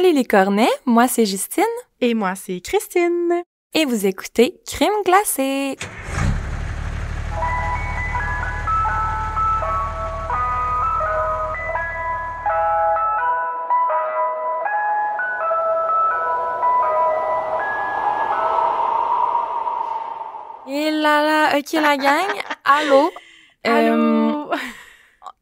Salut les cornets, moi c'est Justine. Et moi c'est Christine. Et vous écoutez Crime glacé. Et là, ok la gang, allô? Allô?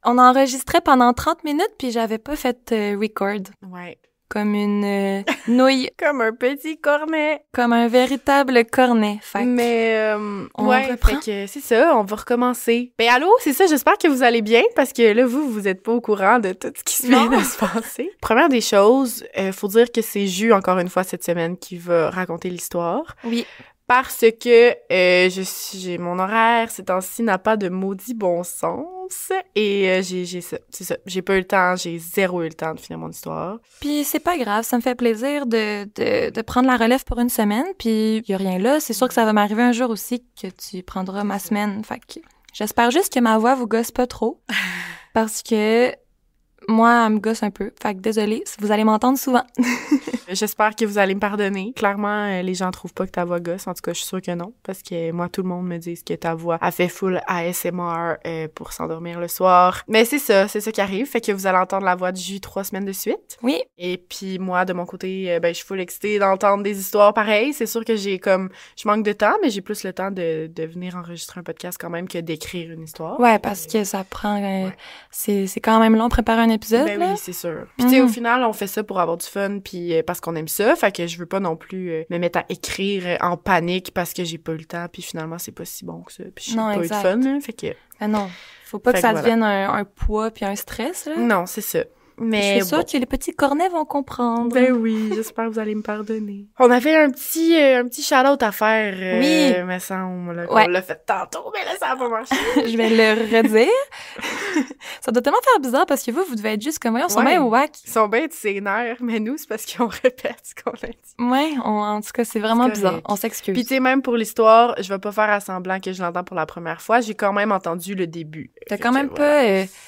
On enregistrait pendant 30 minutes puis j'avais pas fait record. Ouais. Comme une nouille. Comme un petit cornet. Comme un véritable cornet. Fait mais on ouais, reprend. fait que c'est ça, on va recommencer. Ben allô, c'est ça, j'espère que vous allez bien parce que là vous êtes pas au courant de tout ce qui se vient de se passer. Première des choses, faut dire que c'est Jus encore une fois cette semaine qui va raconter l'histoire. Oui. Parce que j'ai mon horaire ces temps-ci n'a pas de maudit bon sens et j'ai ça, c'est ça, j'ai pas eu le temps, j'ai zéro eu le temps de finir mon histoire. Puis c'est pas grave, ça me fait plaisir de prendre la relève pour une semaine, puis y a rien là, c'est sûr que ça va m'arriver un jour aussi que tu prendras ma semaine, fait que j'espère juste que ma voix vous gosse pas trop, parce que moi, elle me gosse un peu. Fait que désolée, vous allez m'entendre souvent. J'espère que vous allez me pardonner. Clairement, les gens trouvent pas que ta voix gosse. En tout cas, je suis sûre que non. Parce que moi, tout le monde me dit que ta voix a fait full ASMR pour s'endormir le soir. Mais c'est ça qui arrive. Fait que vous allez entendre la voix de Jus 3 semaines de suite. Oui. Et puis moi, de mon côté, je suis full excitée d'entendre des histoires pareilles. C'est sûr que je manque de temps, mais j'ai plus le temps de venir enregistrer un podcast quand même que d'écrire une histoire. Ouais, parce que ça prend... c'est quand même long préparer un épisode, ben là. Oui, c'est sûr. Puis tu sais, au final, on fait ça pour avoir du fun, puis parce qu'on aime ça, fait que je veux pas non plus me mettre à écrire en panique parce que j'ai pas eu le temps, puis finalement, c'est pas si bon que ça, puis j'ai pas eu de fun, là, fait que... Ah non, faut pas que ça devienne un poids puis un stress, là. Non, c'est ça. Mais je suis sûre que les petits cornets vont comprendre. Ben oui, j'espère que vous allez me pardonner. On avait un petit shout-out à faire, oui. Me semble, là, ouais. On l'a fait tantôt, mais là, ça a pas marché. Je vais le redire. Ça doit tellement faire bizarre parce que vous devez être juste comme, ils sont bien wack. Ils sont bien de ses nerfs, mais nous, c'est parce qu'on répète ce qu'on a dit. Ouais, en tout cas, c'est vraiment bizarre. On s'excuse. Puis tu sais, même pour l'histoire, je vais pas faire à semblant que je l'entends pour la première fois. J'ai quand même entendu le début. T'as quand même pas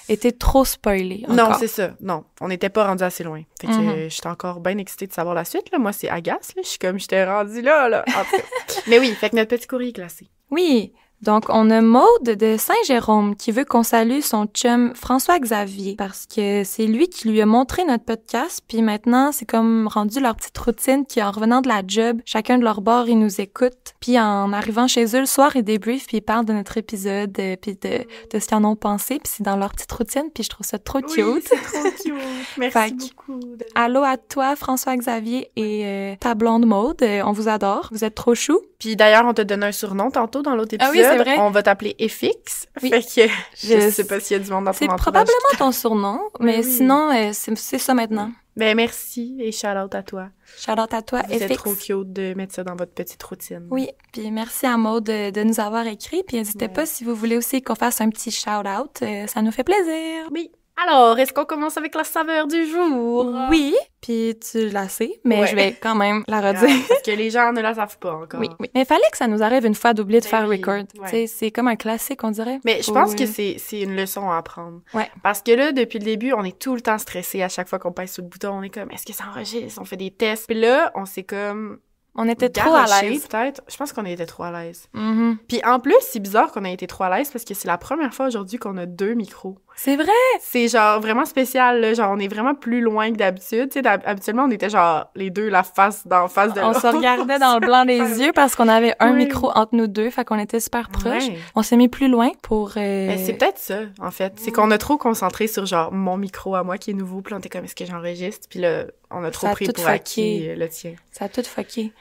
été trop spoilé. Non, c'est ça. Non, on n'était pas rendu assez loin. Fait que j'étais encore bien excitée de savoir la suite. Là. Moi, c'est agace. Là. Je suis comme, j'étais rendue là. En tout cas. Mais oui, fait que notre petit courrier est classé. Oui. Donc, on a Maude de Saint-Jérôme qui veut qu'on salue son chum François-Xavier parce que c'est lui qui lui a montré notre podcast, puis maintenant, c'est comme rendu leur petite routine qui, en revenant de la job, chacun de leur bord, ils nous écoutent, puis en arrivant chez eux le soir, ils débriefent, puis ils parlent de notre épisode, puis de ce qu'ils en ont pensé, puis c'est dans leur petite routine, puis je trouve ça trop cute. Oui, c'est trop cute. Merci beaucoup. Allô à toi, François-Xavier et ta blonde Maude, on vous adore, vous êtes trop chou. Puis d'ailleurs, on t'a donné un surnom tantôt dans l'autre épisode. Ah oui, c'est vrai. On va t'appeler FX. Oui. Fait que je sais pas s'il y a du monde dans ton entourage. C'est probablement ton surnom, mais oui. Sinon, c'est ça maintenant. Ben merci et shout-out à toi. Shout-out à toi, FX. Vous êtes trop cute de mettre ça dans votre petite routine. Oui, puis merci à Maude de nous avoir écrit. Puis n'hésitez pas si vous voulez aussi qu'on fasse un petit shout-out, ça nous fait plaisir. Oui. Alors, est-ce qu'on commence avec la saveur du jour? Oui, puis tu la sais, mais je vais quand même la redire. Parce que les gens ne la savent pas encore. Oui. Mais il fallait que ça nous arrive une fois d'oublier de faire record. Tu sais, c'est comme un classique, on dirait. Mais je pense que c'est une leçon à apprendre. Ouais. Parce que là, depuis le début, on est tout le temps stressé à chaque fois qu'on pèse sur le bouton. On est comme, est-ce que ça enregistre? On fait des tests. Puis là, on s'est comme... On était trop à l'aise. Peut-être. Je pense qu'on était trop à l'aise. Mm-hmm. Puis en plus, c'est bizarre qu'on ait été trop à l'aise parce que c'est la première fois aujourd'hui qu'on a 2 micros. C'est vrai! C'est genre vraiment spécial, là. Genre, on est vraiment plus loin que d'habitude. Tu sais, habituellement, on était genre les deux, la face de l'autre. On se regardait dans le blanc des yeux parce qu'on avait un micro entre nous deux, fait qu'on était super proches. Ouais. On s'est mis plus loin pour... Ben, c'est peut-être ça, en fait. C'est qu'on a trop concentré sur genre mon micro à moi qui est nouveau, puis on était comme, est-ce que j'enregistre? Puis là, on a trop pris pour acquis le tien. Ça a tout fucké.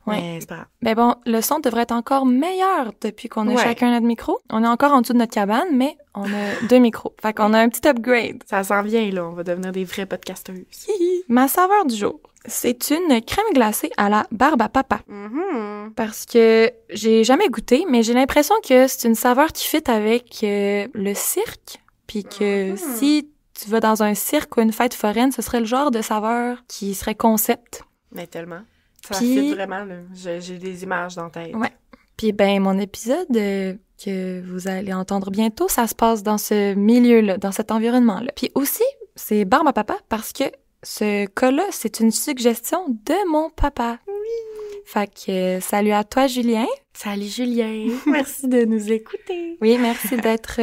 Ouais. Mais c'est pas grave. Ben bon, le son devrait être encore meilleur depuis qu'on a chacun notre micro. On est encore en dessous de notre cabane, mais on a 2 micros. Fait qu'on a un petit upgrade. Ça s'en vient, là. On va devenir des vraies podcasteuses. Ma saveur du jour, c'est une crème glacée à la barbe à papa. Mm-hmm. Parce que j'ai jamais goûté, mais j'ai l'impression que c'est une saveur qui fit avec le cirque. Puis que si tu vas dans un cirque ou une fête foraine, ce serait le genre de saveur qui serait concept. Mais tellement. Ça fit vraiment, là. J'ai des images dans la tête. Ouais. Puis ben, mon épisode que vous allez entendre bientôt, ça se passe dans ce milieu-là, dans cet environnement-là. Puis aussi, c'est barbe à papa parce que ce cas-là, c'est une suggestion de mon papa. Oui! Fait que salut à toi, Julien. Salut, Julien! Merci de nous écouter! Oui, merci d'être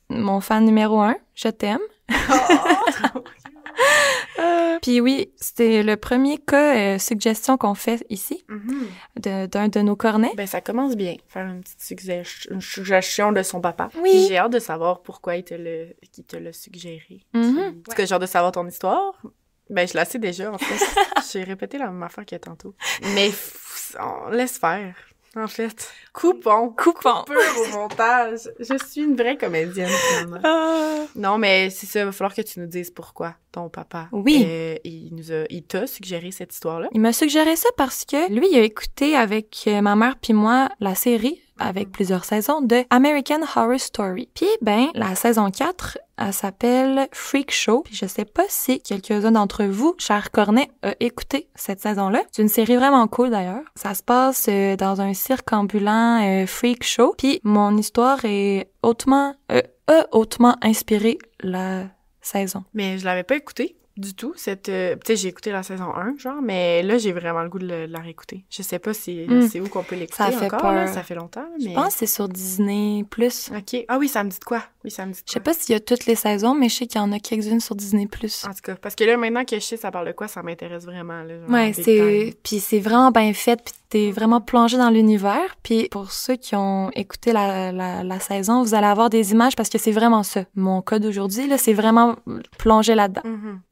mon fan numéro 1. Je t'aime. Oh, Puis oui, c'était le premier cas suggestion qu'on fait ici, d'un de nos cornets. Ben, ça commence bien. Faire une petite suggestion de son papa. Oui. Puis j'ai hâte de savoir pourquoi il te l'a suggéré. Est-ce que j'ai hâte de savoir ton histoire? Ben, je la sais déjà, en fait. J'ai répété la même affaire que tantôt. Mais on laisse faire. En fait, coupons peu au montage. Je suis une vraie comédienne, finalement. Non, mais c'est ça, il va falloir que tu nous dises pourquoi ton papa. Oui. Il t'a suggéré cette histoire-là. Il m'a suggéré ça parce que lui, il a écouté avec ma mère puis moi la série avec plusieurs saisons de American Horror Story. Puis, ben, la saison 4, elle s'appelle Freak Show. Puis je sais pas si quelques-uns d'entre vous, chers cornets, a écouté cette saison-là. C'est une série vraiment cool, d'ailleurs. Ça se passe dans un cirque ambulant Freak Show. Puis mon histoire est hautement inspiré la saison. Mais je l'avais pas écouté du tout. Tu sais, j'ai écouté la saison 1, genre, mais là, j'ai vraiment le goût de la réécouter. Je sais pas si c'est où qu'on peut l'écouter ça fait encore, peur. Là, ça fait longtemps. Mais... Je pense que c'est sur Disney+. OK. Ah oui, ça me dit de quoi? Oui, ça me dit de quoi? Je sais pas s'il y a toutes les saisons, mais je sais qu'il y en a quelques-unes sur Disney+. En tout cas, parce que là, maintenant que je sais ça parle de quoi, ça m'intéresse vraiment. Là, genre, ouais, puis c'est vraiment bien fait, puis t'es vraiment plongé dans l'univers. Puis pour ceux qui ont écouté la saison, vous allez avoir des images parce que c'est vraiment ça. Mon cas d'aujourd'hui, là, c'est vraiment plongé là-dedans.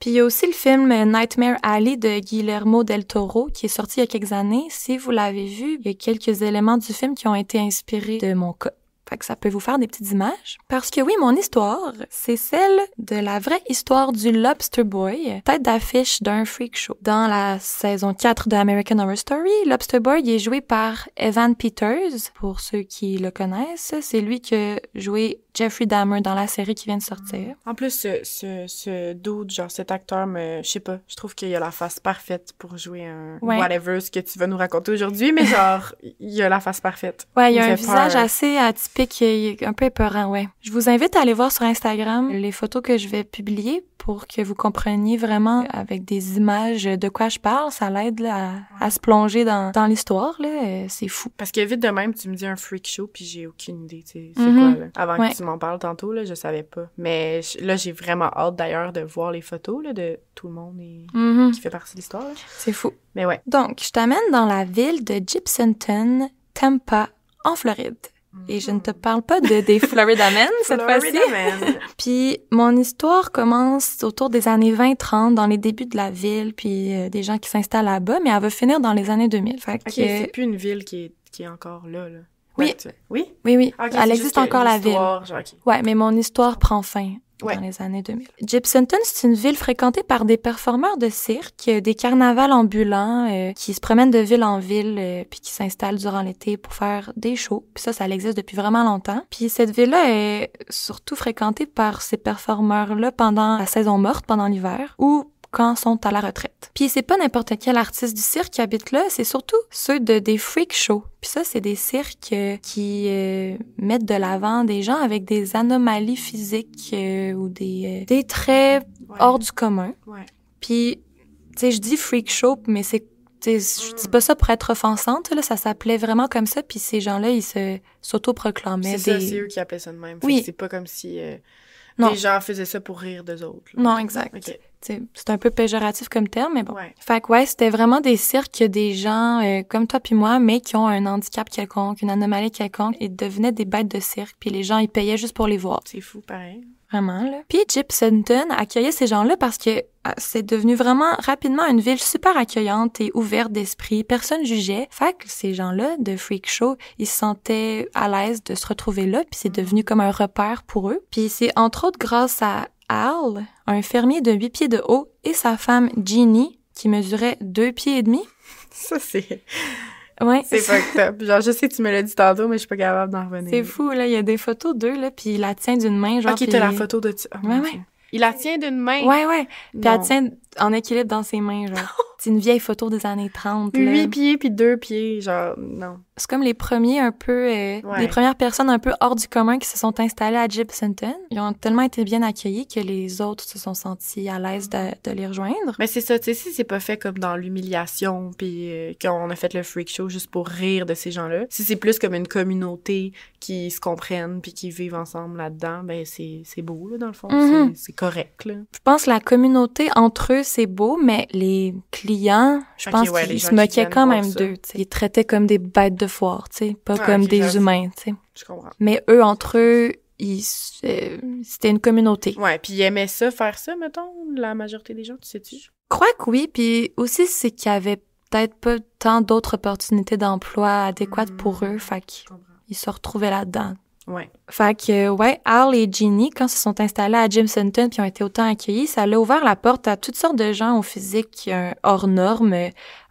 Puis il y a aussi le film Nightmare Alley de Guillermo del Toro qui est sorti il y a quelques années. Si vous l'avez vu, il y a quelques éléments du film qui ont été inspirés de mon cas. Fait que ça peut vous faire des petites images. Parce que oui, mon histoire, c'est celle de la vraie histoire du Lobster Boy, tête d'affiche d'un freak show. Dans la saison 4 de American Horror Story, Lobster Boy il est joué par Evan Peters. Pour ceux qui le connaissent, c'est lui qui a joué Jeffrey Dahmer dans la série qui vient de sortir. En plus, ce dude, genre cet acteur, je sais pas, je trouve qu'il a la face parfaite pour jouer un whatever, ce que tu vas nous raconter aujourd'hui, mais genre, il a la face parfaite. Ouais, il a un visage assez atypique, il est un peu épeurant, ouais. Je vous invite à aller voir sur Instagram les photos que je vais publier pour que vous compreniez vraiment avec des images de quoi je parle. Ça l'aide là, à se plonger dans l'histoire, là. C'est fou. Parce que vite de même, tu me dis un freak show, puis j'ai aucune idée, tu sais, c'est quoi, là. Avant que tu m'en parles tantôt, là, je savais pas. Mais là, j'ai vraiment hâte, d'ailleurs, de voir les photos, là, de tout le monde qui fait partie de l'histoire, là. C'est fou. Mais ouais. Donc, je t'amène dans la ville de Gibsonton, Tampa, en Floride. Et je ne te parle pas des Florida Men, cette fois-ci. Puis mon histoire commence autour des années 20-30, dans les débuts de la ville, puis des gens qui s'installent là-bas, mais elle va finir dans les années 2000. Fait que, c'est plus une ville qui est encore là. Oui. Oui? Oui. Okay, elle existe encore, la ville. Genre, Ouais, mais mon histoire prend fin. Dans les années 2000. Gibsonton, c'est une ville fréquentée par des performeurs de cirque, des carnavals ambulants qui se promènent de ville en ville puis qui s'installent durant l'été pour faire des shows. Puis ça existe depuis vraiment longtemps. Puis cette ville-là est surtout fréquentée par ces performeurs-là pendant la saison morte, pendant l'hiver, ou quand sont à la retraite. Puis c'est pas n'importe quel artiste du cirque qui habite là, c'est surtout ceux des freak shows. Puis ça, c'est des cirques qui mettent de l'avant des gens avec des anomalies physiques ou des traits hors du commun. Ouais. Puis, tu sais, je dis freak show, mais c'est je dis pas ça pour être offensante, là, ça s'appelait vraiment comme ça, puis ces gens-là, ils s'autoproclamaient c'est eux qui appelaient ça de même. Oui. C'est pas comme si les gens faisaient ça pour rire d'eux autres. Là. Non, exact. Okay. C'est un peu péjoratif comme terme, mais bon. Ouais. Fait que c'était vraiment des cirques des gens comme toi puis moi, mais qui ont un handicap quelconque, une anomalie quelconque, et devenaient des bêtes de cirque, puis les gens, ils payaient juste pour les voir. C'est fou, pareil. Vraiment, là. Puis Gibsonton accueillait ces gens-là parce que c'est devenu vraiment rapidement une ville super accueillante et ouverte d'esprit. Personne jugeait. Fait que ces gens-là de freak show, ils se sentaient à l'aise de se retrouver là, puis c'est devenu comme un repère pour eux. Puis c'est entre autres grâce à Al, un fermier de 8 pieds de haut, et sa femme Jeannie, qui mesurait 2 pieds et demi. Ça, c'est... Ouais. C'est fucked up. Genre, je sais que tu me l'as dit tantôt, mais je suis pas capable d'en revenir. C'est fou, là. Il y a des photos d'eux, là, puis il la tient d'une main, genre... Ok, t'as la photo de... Ouais. Il la tient d'une main? Ouais. Puis elle tient en équilibre dans ses mains, genre. C'est une vieille photo des années 30, là. 8 pieds puis 2 pieds, genre, non. C'est comme les premiers un peu... les premières personnes un peu hors du commun qui se sont installées à Gibsonton. Ils ont tellement été bien accueillis que les autres se sont sentis à l'aise de les rejoindre. Mais c'est ça, tu sais, si c'est pas fait comme dans l'humiliation puis qu'on a fait le freak show juste pour rire de ces gens-là, si c'est plus comme une communauté qui se comprennent puis qui vivent ensemble là-dedans, ben c'est beau, là, dans le fond. C'est correct, là. Je pense que la communauté, entre eux, c'est beau, mais les clients, je pense qu'ils se moquaient quand même d'eux, tu sais. Ils les traitaient comme des bêtes de foire, tu sais, pas comme des humains, tu sais. Je comprends. Mais eux, entre eux, c'était une communauté. Ouais, puis ils aimaient ça, faire ça, mettons, la majorité des gens, tu sais-tu? Je crois que oui, puis aussi, c'est qu'il y avait peut-être pas tant d'autres opportunités d'emploi adéquates pour eux, fait qu'ils se retrouvaient là-dedans. Ouais. Fait que, ouais, Al et Jeannie, quand ils se sont installés à Gibsonton puis ont été autant accueillis, ça a ouvert la porte à toutes sortes de gens au physique hors normes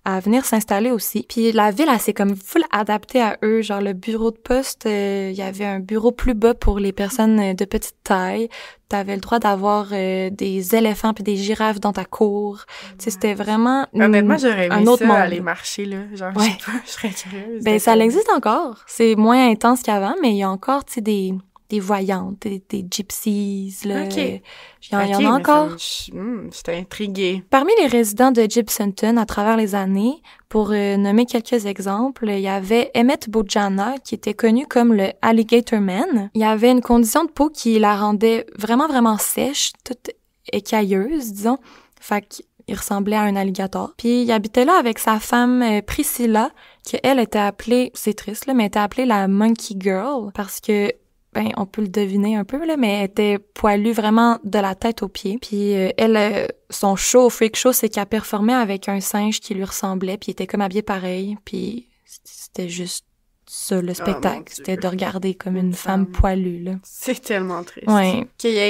à venir s'installer aussi. Puis la ville, elle s'est comme full adaptée à eux. Genre, le bureau de poste, il y avait un bureau plus bas pour les personnes de petite taille. T'avais le droit d'avoir des éléphants puis des girafes dans ta cour. Tu sais, c'était vraiment honnêtement, j'aurais aimé un autre ça, monde. Aller marcher, là. Genre, je sais pas, je serais curieuse. Ben, ça existe encore. C'est moins intense qu'avant, mais il y a encore, tu sais, des voyantes, des gypsies, là. OK. Il y en a encore. J'étais intriguée. Parmi les résidents de Gibsonton à travers les années, pour nommer quelques exemples, il y avait Emmett Bojana, qui était connu comme le Alligator Man. Il y avait une condition de peau qui la rendait vraiment, vraiment sèche, toute écailleuse, disons. Fait qu'il ressemblait à un alligator. Puis il habitait là avec sa femme Priscilla, qui elle était appelée, c'est triste là, mais était appelée la Monkey Girl, parce que ben, on peut le deviner un peu, là, mais elle était poilue vraiment de la tête aux pieds. Puis elle, son show, freak show, c'est qu'elle performait avec un singe qui lui ressemblait, puis il était comme habillé pareil, puis c'était juste ça, le spectacle. C'était de regarder comme une femme poilue, là. C'est tellement triste. Ouais.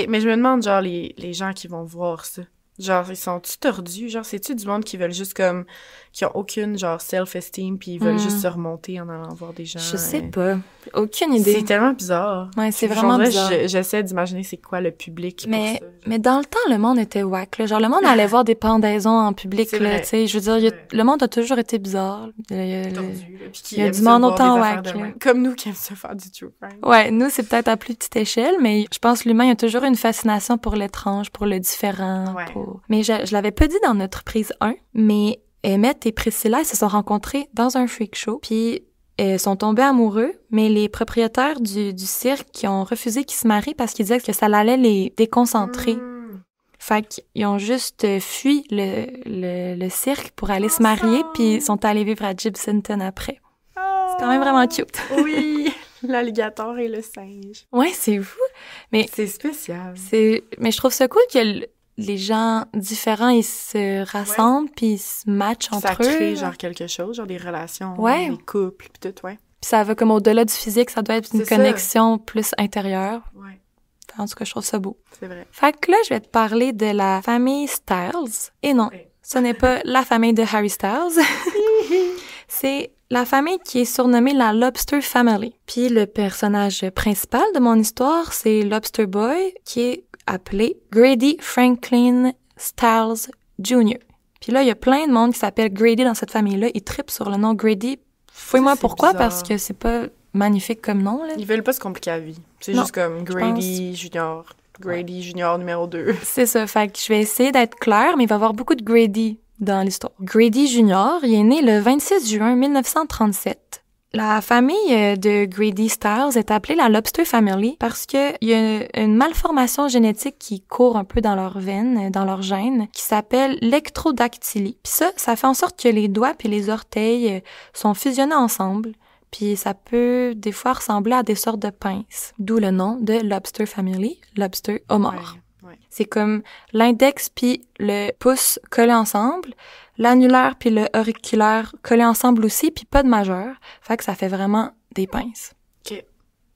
Mais je me demande, genre, les gens qui vont voir ça, genre, ils sont-tu tordus? Genre, c'est-tu du monde qui veulent juste comme... qui ont aucune, genre, self-esteem, puis ils veulent juste se remonter en allant voir des gens? Je sais pas. Aucune idée. C'est tellement bizarre. Ouais, c'est vraiment bizarre. J'essaie d'imaginer c'est quoi le public pour ça. Mais dans le temps, le monde était whack, là. Genre, le monde allait voir des pendaisons en public, là, tu sais. Je veux dire, le monde a toujours été bizarre. Il y a du monde autant whack, là. Comme nous qui aiment se faire du true crime. Ouais, nous, c'est peut-être à plus petite échelle, mais je pense que l'humain a toujours une fascination pour l'étrange, pour le différent. Ouais. Mais je l'avais pas dit dans notre prise 1, mais Emmett et Priscilla, ils se sont rencontrés dans un freak show, puis sont tombés amoureux, mais les propriétaires du cirque qui ont refusé qu'ils se marient parce qu'ils disaient que ça allait les déconcentrer. Fait qu'ils ont juste fui le cirque pour aller se marier, puis ils sont allés vivre à Gibsonton après. C'est quand même vraiment cute. Oui, l'alligator et le singe. Ouais, c'est fou. Mais c'est spécial. Mais je trouve ça cool que les gens différents, ils se rassemblent puis ils se matchent entre eux. Ça crée genre quelque chose, genre des relations, des couples puis tout, ouais. Puis ça va comme au-delà du physique, ça doit être une connexion plus intérieure. Ouais. En tout cas, je trouve ça beau. C'est vrai. Fait que là, je vais te parler de la famille Styles. Et non, ce n'est pas la famille de Harry Styles. C'est la famille qui est surnommée la Lobster Family. Puis le personnage principal de mon histoire, c'est Lobster Boy, qui est appelé Grady Franklin Styles Jr. Puis là, il y a plein de monde qui s'appelle Grady dans cette famille-là. Ils trippent sur le nom Grady. Fouille-moi pourquoi, bizarre. Parce que c'est pas magnifique comme nom, là. Ils veulent pas se compliquer la vie. C'est juste comme Grady Junior. Grady Junior numéro 2. C'est ça. Fait que je vais essayer d'être claire, mais il va y avoir beaucoup de Grady dans l'histoire. Grady Junior, il est né le 26 juin 1937. La famille de Grady Styles est appelée la Lobster Family parce que il y a une malformation génétique qui court un peu dans leurs veines, dans leurs gènes, qui s'appelle l'ectrodactylie. Puis ça fait en sorte que les doigts puis les orteils sont fusionnés ensemble. Puis ça peut des fois ressembler à des sortes de pinces. D'où le nom de Lobster Family, Lobster homard. Ouais. C'est comme l'index puis le pouce collés ensemble, l'annulaire puis le auriculaire collés ensemble aussi, puis pas de majeur. Fait que ça fait vraiment des pinces. OK.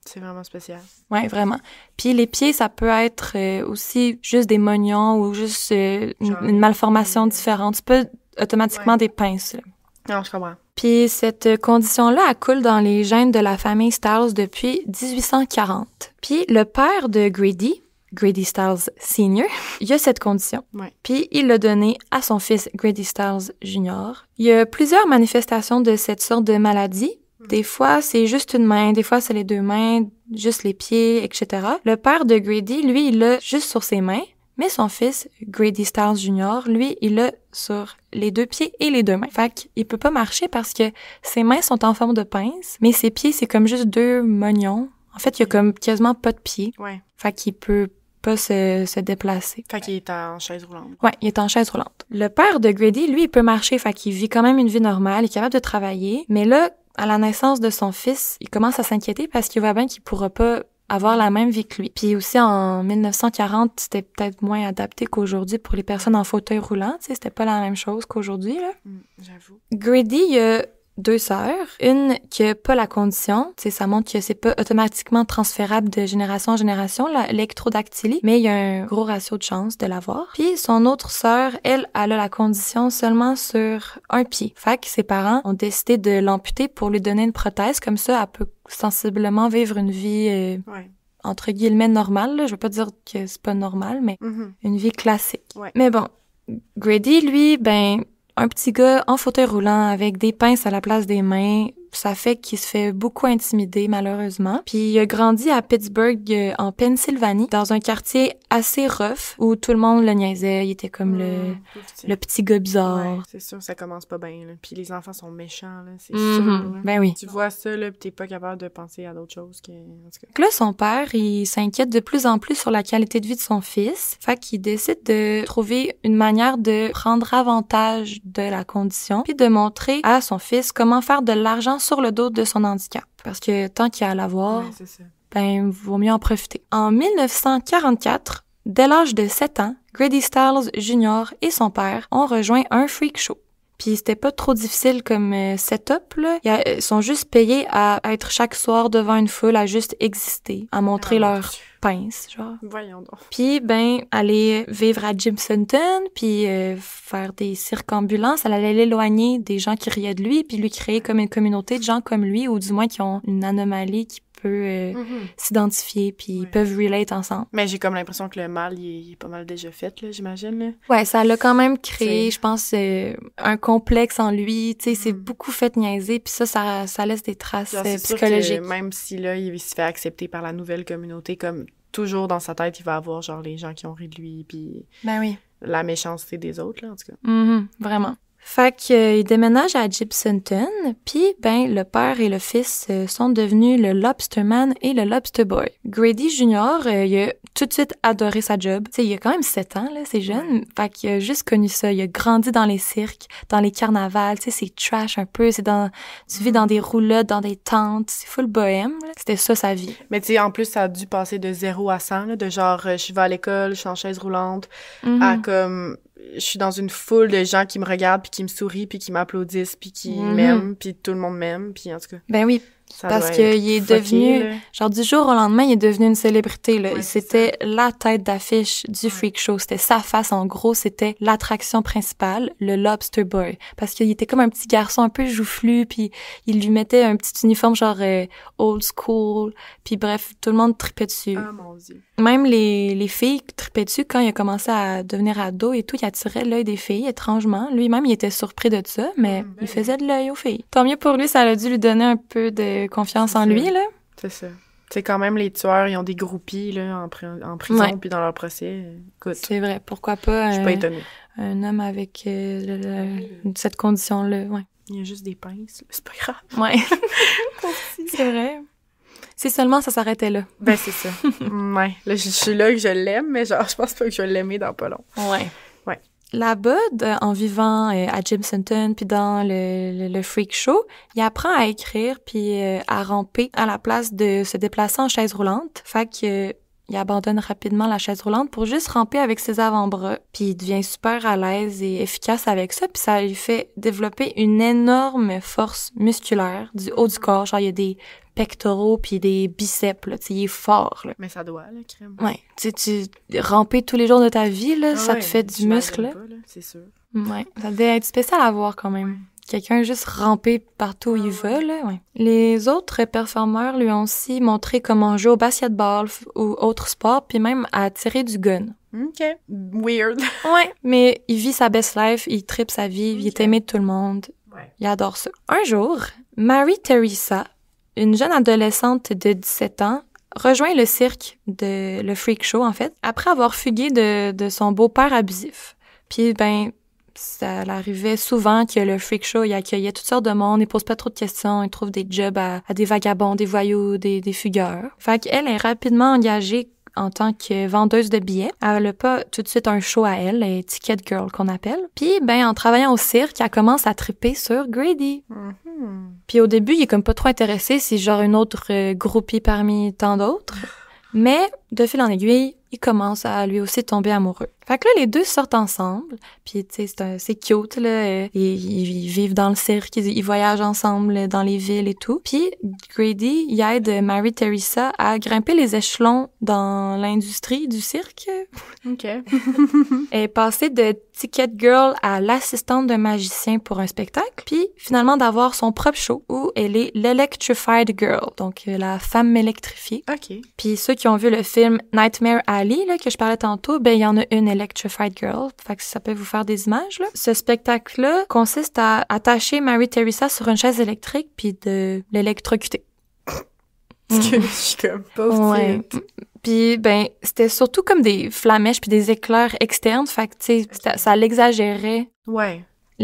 C'est vraiment spécial. Ouais, vraiment. Puis les pieds, ça peut être aussi juste des mognons ou juste une malformation différente. C'est pas automatiquement des pinces, là. Non, je comprends. Puis cette condition-là, elle coule dans les gènes de la famille Styles depuis 1840. Puis le père de Grady, Grady Stiles Sr., il a cette condition. Ouais. Puis il l'a donné à son fils Grady Stiles Jr. Il y a plusieurs manifestations de cette sorte de maladie. Des fois, c'est juste une main, des fois, c'est les 2 mains, juste les pieds, etc. Le père de Grady, lui, il l'a juste sur ses mains, mais son fils, Grady Stiles Jr., lui, il l'a sur les 2 pieds et les 2 mains. Fait qu'il peut pas marcher parce que ses mains sont en forme de pince, mais ses pieds, c'est comme juste 2 mognons. En fait, il y a comme quasiment pas de pieds. Ouais. Fait qu'il peut pas se déplacer. Fait qu'il est en chaise roulante. Ouais, il est en chaise roulante. Le père de Grady, lui, il peut marcher, fait qu'il vit quand même une vie normale, il est capable de travailler, mais là, à la naissance de son fils, il commence à s'inquiéter parce qu'il voit bien qu'il pourra pas avoir la même vie que lui. Puis aussi, en 1940, c'était peut-être moins adapté qu'aujourd'hui pour les personnes en fauteuil roulant, tu sais, c'était pas la même chose qu'aujourd'hui, là. J'avoue. Grady, il a 2 sœurs, une qui a pas la condition, tu sais, ça montre que c'est pas automatiquement transférable de génération en génération, l'électrodactylie, mais il y a un gros ratio de chance de l'avoir. Puis son autre sœur, elle a la condition seulement sur un pied. Fait que ses parents ont décidé de l'amputer pour lui donner une prothèse, comme ça, elle peut sensiblement vivre une vie, entre guillemets, normale, là. Je veux pas dire que c'est pas normal, mais une vie classique. Ouais. Mais bon, Grady, lui, un petit gars en fauteuil roulant avec des pinces à la place des mains, ça fait qu'il se fait beaucoup intimider, malheureusement. Puis il a grandi à Pittsburgh, en Pennsylvanie, dans un quartier assez rough, où tout le monde le niaisait. Il était comme le petit gars bizarre. Ouais, c'est sûr, ça commence pas bien, là. Puis les enfants sont méchants, là, c'est sûr. Là. Ben oui. Tu vois ça, là, pis t'es pas capable de penser à d'autres choses que... En tout cas. Donc là, son père, il s'inquiète de plus en plus sur la qualité de vie de son fils. Fait qu'il décide de trouver une manière de prendre avantage de la condition, puis de montrer à son fils comment faire de l'argent sur le dos de son handicap. Parce que tant qu'il y a à l'avoir, c'est ça. Vaut mieux en profiter. En 1944, dès l'âge de 7 ans, Grady Stiles Jr. et son père ont rejoint un freak show. Puis c'était pas trop difficile comme setup, là. Ils sont juste payés à être chaque soir devant une foule, à juste exister, à montrer leur pince, genre. Voyons donc. Puis, aller vivre à Gibsonton, puis faire des circonambulances, elle allait l'éloigner des gens qui riaient de lui, puis lui créer comme une communauté de gens comme lui, ou du moins qui ont une anomalie qui peut s'identifier, puis ils peuvent relate ensemble. Mais j'ai comme l'impression que le mal, il est pas mal déjà fait, là, j'imagine, là. Ouais, ça l'a quand même créé, je pense, un complexe en lui, tu sais, c'est beaucoup fait niaiser, puis ça laisse des traces psychologiques. Sûr que même si, là, il se fait accepter par la nouvelle communauté, comme toujours dans sa tête, il va avoir, genre, les gens qui ont ri de lui, puis oui. La méchanceté des autres, là, en tout cas. Vraiment. Fait qu'il déménage à Gibsonton, puis le père et le fils sont devenus le Lobsterman et le Lobster Boy. Grady Jr., il a tout de suite adoré sa job. Tu sais, il a quand même 7 ans, là, c'est jeune. Ouais. Fait qu'il a juste connu ça. Il a grandi dans les cirques, dans les carnavals, tu sais, c'est trash un peu, tu vis dans des roulottes, dans des tentes, c'est full bohème, là. C'était ça, sa vie. Mais tu sais, en plus, ça a dû passer de 0 à 100, là, de genre, je vais à l'école, je suis en chaise roulante, à comme... Je suis dans une foule de gens qui me regardent, puis qui me sourient, puis qui m'applaudissent, puis qui m'aiment, puis tout le monde m'aime, puis en tout cas... Ben oui, parce qu'il est devenu... Genre, du jour au lendemain, il est devenu une célébrité, là. Ouais, c'était la tête d'affiche du freak show. C'était sa face, en gros, c'était l'attraction principale, le Lobster Boy. Parce qu'il était comme un petit garçon un peu joufflu, puis il lui mettait un petit uniforme genre old school, puis bref, tout le monde tripait dessus. Ah, mon Dieu. Même les filles tripaient dessus quand il a commencé à devenir ado et tout, il attirait l'œil des filles, étrangement. Lui-même, il était surpris de ça, mais il faisait de l'œil aux filles. Tant mieux pour lui, ça a dû lui donner un peu de confiance en lui, là. C'est ça. C'est quand même les tueurs, ils ont des groupies, là, en prison, puis dans leur procès. Écoute. C'est vrai, pourquoi pas. Je suis pas étonnée. Un homme avec cette condition-là, ouais. Il y a juste des pinces, c'est pas grave. Ouais. C'est vrai. Si seulement ça s'arrêtait là. Ben, c'est ça. Ouais. Là, je suis là que je l'aime, mais genre, je pense pas que je vais l'aimer dans pas long. Ouais. Ouais. Là-bas, en vivant à Gibsonton puis dans le freak show, il apprend à écrire puis à ramper à la place de se déplacer en chaise roulante. Fait que il abandonne rapidement la chaise roulante pour juste ramper avec ses avant-bras. Puis il devient super à l'aise et efficace avec ça. Puis ça lui fait développer une énorme force musculaire du haut du corps. Genre, il y a des pectoraux puis des biceps, là. Tu sais, il est fort, là. Mais ça doit, là, crème. Ouais. Tu ramper tous les jours de ta vie, là, ça te fait du muscle, là. C'est sûr. Ouais. Ça devait être spécial à voir, quand même. quelqu'un juste ramper partout où il va, là, ouais. Les autres performeurs lui ont aussi montré comment jouer au basketball ou autres sports, puis même à tirer du gun. OK. Weird. Ouais, mais il vit sa best life, il tripe sa vie, il est aimé de tout le monde. Ouais. Il adore ça. Un jour, Mary Teresa, une jeune adolescente de 17 ans, rejoint le cirque le freak show, en fait, après avoir fugué de son beau-père abusif. Puis, ça l'arrivait souvent que le freak show, il accueillait toutes sortes de monde, il pose pas trop de questions, il trouve des jobs à des vagabonds, des voyous, des fugueurs. Fait qu'elle est rapidement engagée en tant que vendeuse de billets. Elle a pas tout de suite un show à elle, les Ticket Girl qu'on appelle. Puis, en travaillant au cirque, elle commence à triper sur Grady. Mm-hmm. Puis au début, il est comme pas trop intéressé, c'est genre une autre groupie parmi tant d'autres. Mais, de fil en aiguille, il commence à lui aussi tomber amoureux. Fait que là, les deux sortent ensemble, puis tu sais, c'est cute, là. Ils vivent dans le cirque, ils voyagent ensemble dans les villes et tout. Puis Grady, il aide Mary Teresa à grimper les échelons dans l'industrie du cirque. OK. Elle est passée de Ticket Girl à l'assistante d'un magicien pour un spectacle, puis finalement d'avoir son propre show où elle est l'Electrified Girl, donc la femme électrifiée. OK. Puis ceux qui ont vu le film Nightmare Alley, là, que je parlais tantôt, il y en a une Electrified Girl, fait que ça peut vous faire des images, là. Ce spectacle-là consiste à attacher Mary Teresa sur une chaise électrique puis de l'électrocuter. Parce que je suis comme pauvre petite. Puis, c'était surtout comme des flamèches puis des éclairs externes, fait que, tu sais, ça l'exagérait. Ouais.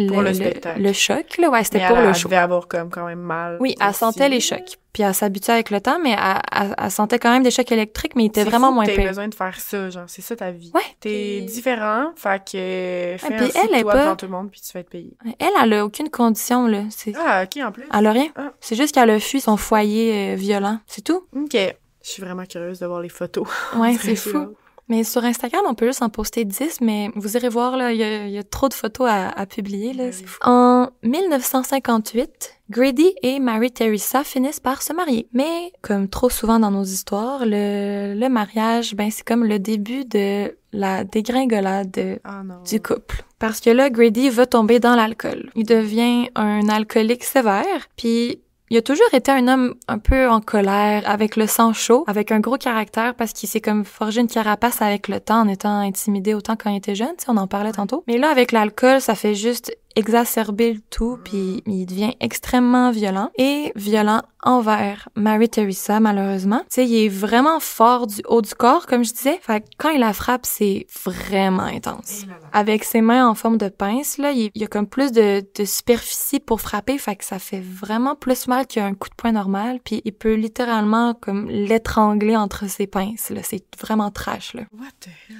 Pour le spectacle. Le choc, là, ouais, c'était mais pour le show. Elle devait avoir comme quand même mal. Oui, elle sentait les chocs. Puis elle s'habituait avec le temps, mais elle sentait quand même des chocs électriques, mais ils étaient vraiment moins pires. T'as besoin de faire ça, genre, c'est ça ta vie. Ouais. T'es différent, fait que fais un puis fou de toi devant tout le monde, puis tu vas être payé. Elle a aucune condition, là. Ah, OK, en plus. Elle a rien. Ah. C'est juste qu'elle a fui son foyer violent. C'est tout. OK. Je suis vraiment curieuse de voir les photos. Ouais, c'est fou. Mais sur Instagram, on peut juste en poster 10, mais vous irez voir, là, il y a trop de photos à publier, là, c'est fou. En 1958, Grady et Mary Teresa finissent par se marier. Mais, comme trop souvent dans nos histoires, le mariage, c'est comme le début de la dégringolade du couple. Parce que là, Grady va tomber dans l'alcool. Il devient un alcoolique sévère, puis il a toujours été un homme un peu en colère, avec le sang chaud, avec un gros caractère parce qu'il s'est comme forgé une carapace avec le temps en étant intimidé autant quand il était jeune, tu sais, on en parlait tantôt. Mais là, avec l'alcool, ça fait juste exacerber le tout, puis il devient extrêmement violent et violent envers Mary Teresa, malheureusement. Tu sais, il est vraiment fort du haut du corps, comme je disais. Fait que quand il la frappe, c'est vraiment intense. Avec ses mains en forme de pince, là, il y a comme plus de superficie pour frapper, fait que ça fait vraiment plus mal qu'un coup de poing normal, puis il peut littéralement comme l'étrangler entre ses pinces, là. C'est vraiment trash, là. What the hell?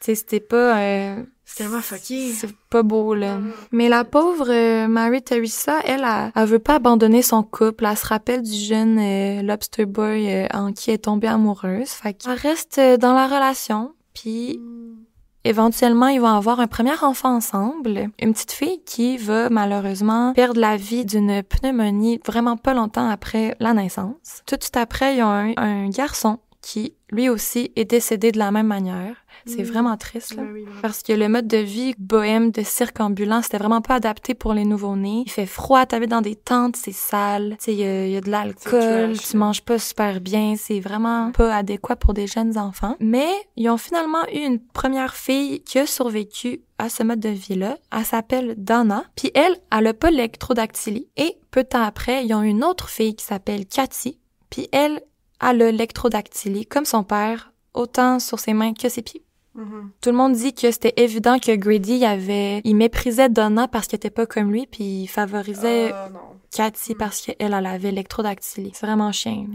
Tu sais, c'était pas... c'est tellement fucké. C'est pas beau, là. Mais la pauvre Mary Teresa, elle veut pas abandonner son couple. Elle se rappelle du jeune Lobster Boy en qui elle est tombée amoureuse. Fait qu'elle reste dans la relation, puis éventuellement, ils vont avoir un premier enfant ensemble. Une petite fille qui va malheureusement perdre la vie d'une pneumonie vraiment pas longtemps après la naissance. Tout de suite après, ils ont un garçon qui, lui aussi, est décédé de la même manière. C'est vraiment triste, là. Oui. Parce que le mode de vie bohème de cirque ambulant, c'était vraiment pas adapté pour les nouveau-nés. Il fait froid, t'habites dans des tentes, c'est sale. Tu sais, il y a de l'alcool, tu manges pas super bien. C'est vraiment pas adéquat pour des jeunes enfants. Mais ils ont finalement eu une première fille qui a survécu à ce mode de vie-là. Elle s'appelle Donna. Puis elle a pas l'électrodactylie. Et peu de temps après, ils ont une autre fille qui s'appelle Cathy. Puis elle a l'électrodactylie, comme son père, autant sur ses mains que ses pieds. Mm-hmm. Tout le monde dit que c'était évident que Grady, il méprisait Donna parce qu'elle était pas comme lui, puis il favorisait Cathy parce qu'elle avait l'électrodactylie. C'est vraiment chien.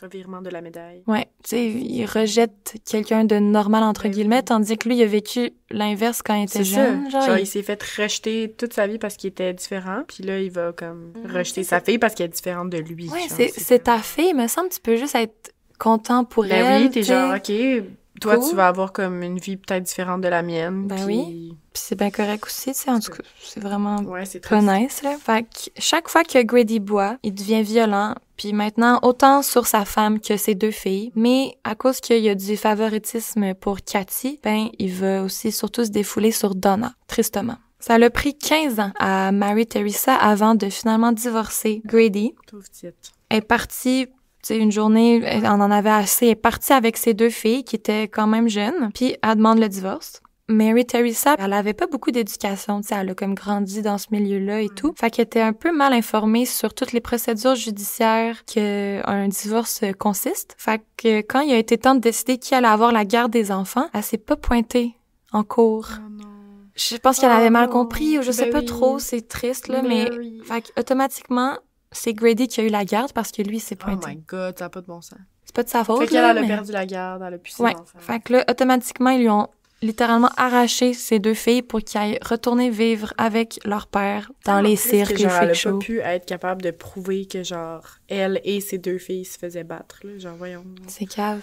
Revirement de la médaille. Ouais, tu sais, il rejette quelqu'un de normal, entre guillemets, tandis que lui, il a vécu l'inverse quand il était jeune. Genre, il s'est fait rejeter toute sa vie parce qu'il était différent, puis là, il va comme rejeter sa fille parce qu'elle est différente de lui. Ouais, c'est ta fille, il me semble, tu peux juste être content pour elle. Oui, t'es genre, OK... Toi, tu vas avoir comme une vie peut-être différente de la mienne. Oui. Puis c'est bien correct aussi, tu sais. En tout cas, c'est vraiment pas nice, là. Fait que chaque fois que Grady boit, il devient violent. Puis maintenant, autant sur sa femme que ses deux filles. Mais à cause qu'il y a du favoritisme pour Cathy, il va aussi surtout se défouler sur Donna, tristement. Ça l'a pris 15 ans à Mary Teresa avant de finalement divorcer Grady. Pauvre petite. Elle est partie, tu sais, une journée, elle en avait assez. Elle est partie avec ses 2 filles qui étaient quand même jeunes, puis elle demande le divorce. Mary Teresa, elle avait pas beaucoup d'éducation, tu sais, elle a comme grandi dans ce milieu-là et tout. Fait qu'elle était un peu mal informée sur toutes les procédures judiciaires qu'un divorce consiste. Fait que quand il a été temps de décider qui allait avoir la garde des enfants, elle s'est pas pointée en cours. Oh non. Je pense qu'elle avait mal non. compris ou je sais Ben pas oui. trop, c'est triste là, mais Mary. fait qu'automatiquement, c'est Grady qui a eu la garde parce que lui s'est Oh pointé. my god, ça n'a pas de bon sens. C'est pas de sa faute Fait qu'elle, là, elle a mais... perdu la garde, elle a pu ses Ouais. enfants. Fait que là, automatiquement, ils lui ont littéralement arraché ses 2 filles pour qu'ils aillent retourner vivre avec leur père dans les cirques, les Elle freak a shows. pas pu être capable de prouver que, genre, elle et ses 2 filles se faisaient battre, là. Genre, voyons. C'est cave.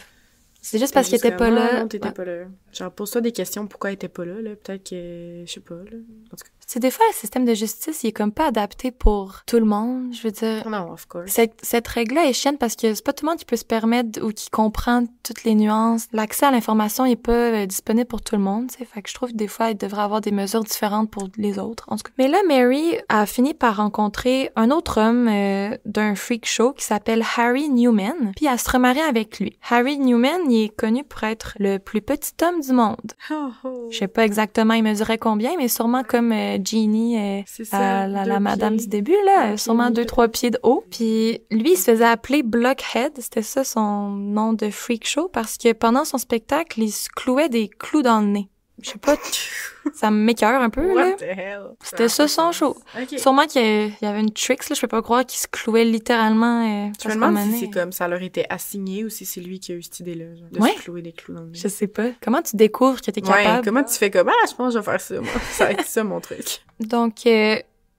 C'est juste parce qu'elle était pas là. Non, t'étais Ouais. pas là. Genre, pose-toi des questions pourquoi elle était pas là, là. Peut-être que, je sais pas, là. En tout cas. C'est des fois, le système de justice, il est comme pas adapté pour tout le monde, je veux dire. Non, of course. Cette règle-là est chienne parce que c'est pas tout le monde qui peut se permettre ou qui comprend toutes les nuances. L'accès à l'information est pas disponible pour tout le monde, tu sais. Fait que je trouve que des fois, il devrait avoir des mesures différentes pour les autres, en tout cas. Mais là, Mary a fini par rencontrer un autre homme d'un freak show qui s'appelle Harry Newman, puis elle se remarie avec lui. Harry Newman, il est connu pour être le plus petit homme du monde. Oh, oh. Je sais pas exactement il mesurait combien, mais sûrement comme Jeannie, C'est ça, la 2 madame pieds. du début, là, 2 sûrement pieds. 2-3 pieds de haut. Puis lui, il se faisait appeler Blockhead, c'était ça son nom de freak show, parce que pendant son spectacle, il se clouait des clous dans le nez. Je sais pas, ça m'écoeure un peu, là. What the hell? C'était ça son show. Ok. Sûrement qu'il y avait une tricks, là, je peux pas croire qu'il se clouait littéralement. Je me parce qu'à un demande moment si donné- c'est comme ça leur était assigné ou si c'est lui qui a eu cette idée-là, genre, de Ouais. se clouer des clous dans le nez. Je sais pas. Comment tu découvres que t'es Ouais, capable? comment tu fais comme, je pense que je vais faire ça, moi. Ça va être ça, mon truc. Donc,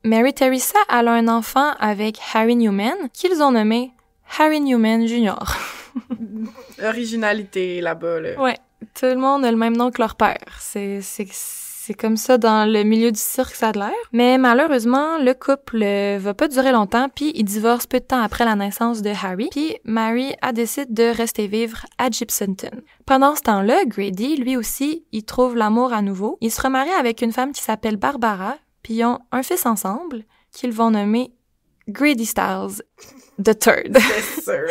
Mary Teresa elle a un enfant avec Harry Newman, qu'ils ont nommé Harry Newman Jr. Originalité, là-bas, là. Ouais, tout le monde a le même nom que leur père. C'est comme ça dans le milieu du cirque, ça a de l'air. Mais malheureusement, le couple va pas durer longtemps, puis ils divorcent peu de temps après la naissance de Harry. Puis Mary a décidé de rester vivre à Gibsonton. Pendant ce temps-là, Grady, lui aussi, il trouve l'amour à nouveau. Il se remarie avec une femme qui s'appelle Barbara, puis ils ont un fils ensemble qu'ils vont nommer Grady Styles the Third. C'est sûr.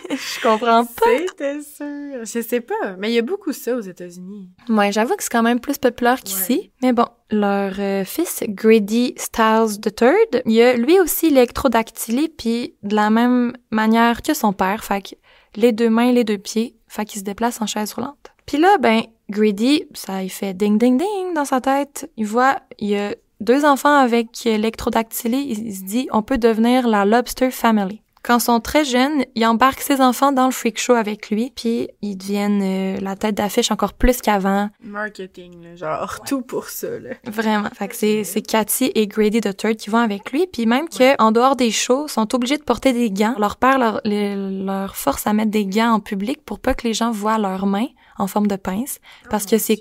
Je comprends pas. C'était sûr. Je sais pas, mais il y a beaucoup ça aux États-Unis. Ouais, j'avoue que c'est quand même plus populaire qu'ici. Ouais. Mais bon, leur fils, Grady Styles III, il a lui aussi l'électrodactylie, puis de la même manière que son père, fait que les 2 mains, les 2 pieds, fait qu'il se déplace en chaise roulante. Puis là, ben, Grady, ça il fait ding ding ding dans sa tête. Il voit, il y a 2 enfants avec l'électrodactylie, il se dit, on peut devenir la Lobster Family. Quand ils sont très jeunes, il embarque ses enfants dans le freak show avec lui, puis ils deviennent la tête d'affiche encore plus qu'avant. Marketing, là, genre, tout pour ça, là. Vraiment. Fait que c'est Cathy et Grady the Third qui vont avec lui, puis même que en dehors des shows, ils sont obligés de porter des gants. Leur père leur force à mettre des gants en public pour pas que les gens voient leurs mains en forme de pince, parce que c'est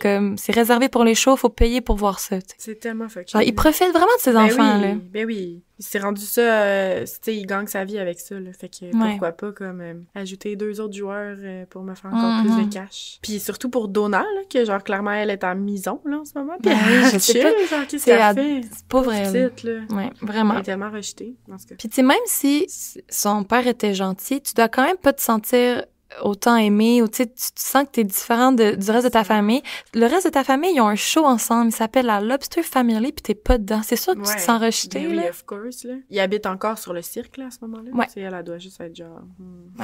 réservé pour les shows, faut payer pour voir ça. T'sais. C'est tellement fucké. Genre, il profite vraiment de ses enfants, là. Ben oui. Il s'est rendu ça, tu sais, il gagne sa vie avec ça, là. Fait que pourquoi pas, comme, ajouter 2 autres joueurs pour me faire encore plus de cash. Puis surtout pour Donna, là, que genre, clairement, elle est en mison, là, en ce moment. Puis oui, je sais chill, pas. genre, qu'est-ce qu'elle fait? C'est pas vrai. Petite, là. Ouais, vraiment. Elle est tellement rejetée, en ce cas. Puis tu sais, même si son père était gentil, tu dois quand même pas te sentir autant aimé, ou tu sais, tu sens que t'es différent du reste de ta famille. Le reste de ta famille, ils ont un show ensemble, il s'appelle la Lobster Family, puis t'es pas dedans. C'est sûr que tu te sens rejeté, Ben là. oui, of course, là. Il habite encore sur le cirque, là, à ce moment-là. Ouais. Tu sais, elle doit juste être genre,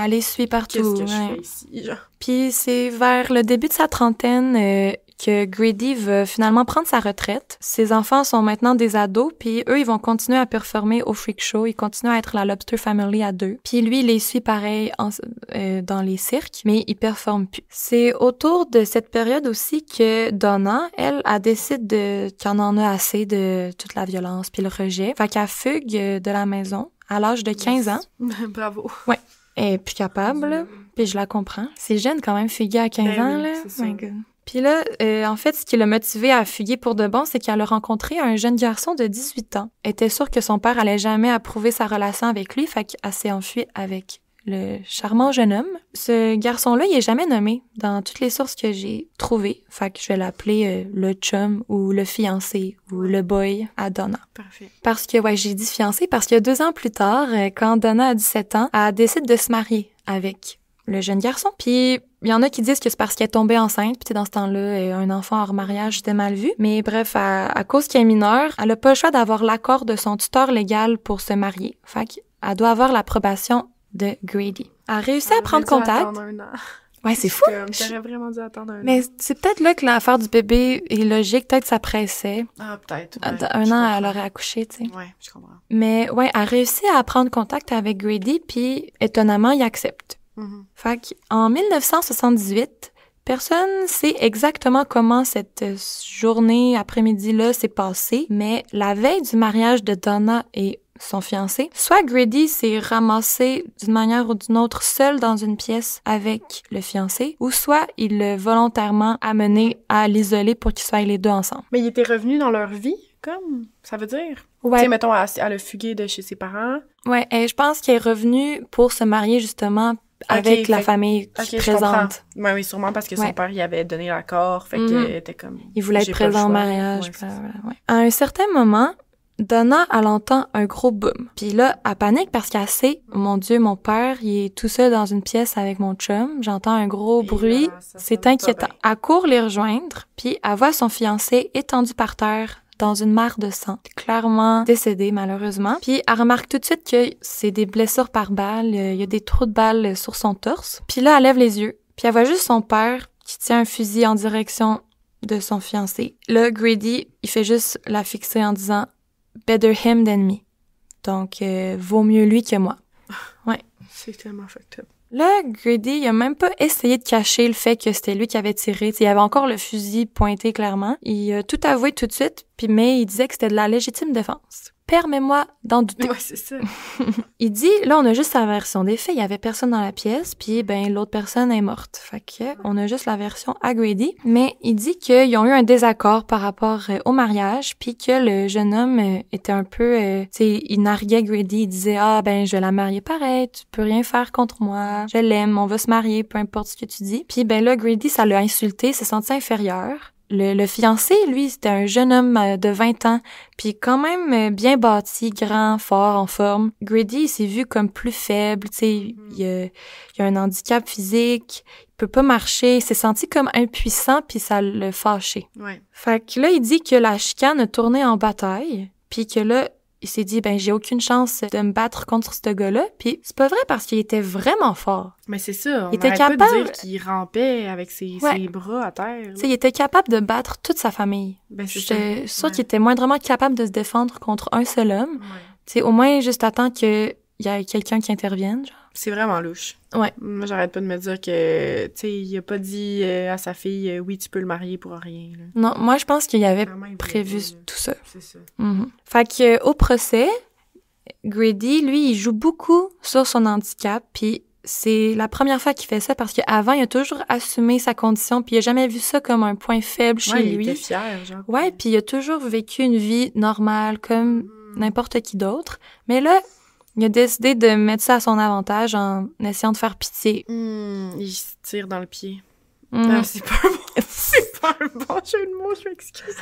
Elle les suit partout. qu'est-ce que ouais. je fais ici, genre? Puis c'est vers le début de sa trentaine que Grady va finalement prendre sa retraite. Ses enfants sont maintenant des ados, puis eux, ils vont continuer à performer au freak show. Ils continuent à être la Lobster Family à 2. Puis lui, il les suit pareil dans les cirques, mais il performe plus. C'est autour de cette période aussi que Donna, elle décide qu'il en a assez de toute la violence puis le rejet. Fait qu'elle fugue de la maison à l'âge de 15 ans. Bravo. Ouais. Elle est plus capable, là. Puis je la comprends. C'est jeune quand même, fuguer à 15 Ben ans, oui, là. c'est ça. My God. Puis là, en fait, ce qui l'a motivée à fuguer pour de bon, c'est qu'elle a rencontré un jeune garçon de 18 ans. Elle était sûre que son père allait jamais approuver sa relation avec lui, fait qu'elle s'est enfuie avec le charmant jeune homme. Ce garçon-là, il est jamais nommé dans toutes les sources que j'ai trouvées. Fait que je vais l'appeler le chum ou le fiancé ou le boy à Donna. Parfait. Parce que, ouais, j'ai dit fiancé parce que 2 ans plus tard, quand Donna a 17 ans, elle décide de se marier avec le jeune garçon. Puis il y en a qui disent que c'est parce qu'elle est tombée enceinte, puis dans ce temps-là, un enfant hors mariage, c'était mal vu. Mais bref, à cause qu'elle est mineure, elle a pas le choix d'avoir l'accord de son tuteur légal pour se marier. Fait qu'elle doit avoir l'approbation de Grady. Elle a réussi à prendre contact. Ouais, c'est fou. T'aurais vraiment dû attendre un an. Mais c'est peut-être là que l'affaire du bébé est logique. Peut-être que ça pressait. Ah, peut-être. Ouais, un an, elle aurait accouché, tu sais. Ouais, je comprends. Mais ouais, elle a réussi à prendre contact avec Grady, puis étonnamment, il accepte. Mm-hmm. Fait qu'en 1978, personne sait exactement comment cette journée, après-midi-là s'est passée, mais la veille du mariage de Donna et son fiancé, soit Grady s'est ramassé d'une manière ou d'une autre seul dans une pièce avec le fiancé, ou soit il l'a volontairement amené à l'isoler pour qu'ils soient les deux ensemble. Mais il était revenu dans leur vie, comme, ça veut dire? Ouais. Tu sais, mettons, elle a fugué de chez ses parents. Ouais, et je pense qu'il est revenu pour se marier justement avec la famille présente. Ouais, oui, sûrement parce que son père y avait donné l'accord, fait qu'il était comme... Il voulait être présent au mariage. Ouais. À un certain moment, Donna, elle entend un gros boom. Puis là, elle panique parce qu'elle sait, mon Dieu, mon père, il est tout seul dans une pièce avec mon chum. J'entends un gros bruit. C'est inquiétant. Elle court les rejoindre, puis elle voit son fiancé étendu par terre dans une mare de sang. Clairement décédé, malheureusement. Puis elle remarque tout de suite que c'est des blessures par balles. Il y a des trous de balles sur son torse. Puis là, elle lève les yeux. Puis elle voit juste son père qui tient un fusil en direction de son fiancé. Là, Grady, il fait juste la fixer en disant « Better him than me ». Donc, vaut mieux lui que moi. Ouais. C'est tellement fucked up. Là, Grady, il a même pas essayé de cacher le fait que c'était lui qui avait tiré. T'sais, il avait encore le fusil pointé clairement. Il a tout avoué tout de suite, mais il disait que c'était de la légitime défense. Permets-moi d'en douter. Ouais, c'est ça. Il dit, là, on a juste sa version des faits. Il y avait personne dans la pièce, puis l'autre personne est morte. Fait que on a juste la version à Grady. Mais il dit qu'ils ont eu un désaccord par rapport au mariage, puis que le jeune homme était un peu, tu sais, il narguait Grady. Il disait, je vais la marier pareil, tu peux rien faire contre moi, je l'aime, on va se marier, peu importe ce que tu dis. Puis là, Grady, ça l'a insulté, s'est senti inférieur. Le fiancé, lui, c'était un jeune homme de 20 ans, puis quand même bien bâti, grand, fort, en forme. Grady, il s'est vu comme plus faible, tu sais, il a un handicap physique, il peut pas marcher, il s'est senti comme impuissant, puis ça l'a fâché. Ouais. Fait que là, il dit que la chicane a tourné en bataille, puis que là, il s'est dit, j'ai aucune chance de me battre contre ce gars-là. Puis c'est pas vrai parce qu'il était vraiment fort. Mais c'est ça, on était capable pas de dire qu'il rampait avec ses bras à terre. Tu sais, il était capable de battre toute sa famille. J'étais sûre qu'il était moindrement capable de se défendre contre un seul homme. Ouais. Tu sais, au moins juste attendre qu'il y ait quelqu'un qui intervienne, genre. C'est vraiment louche. Ouais. Moi, j'arrête pas de me dire que, tu sais, il a pas dit à sa fille, oui, tu peux le marier pour rien. Là. Non, moi, je pense qu'il avait prévu tout ça. C'est ça. Mm-hmm. Fait que, au procès, Grady, lui, il joue beaucoup sur son handicap, puis c'est la première fois qu'il fait ça parce qu'avant, il a toujours assumé sa condition, puis il a jamais vu ça comme un point faible chez lui. Il était fier, genre. Ouais, puis il a toujours vécu une vie normale, comme n'importe qui d'autre. Mais là, il a décidé de mettre ça à son avantage en essayant de faire pitié. Il se tire dans le pied. Non, c'est pas un bon jeu de mots, je m'excuse.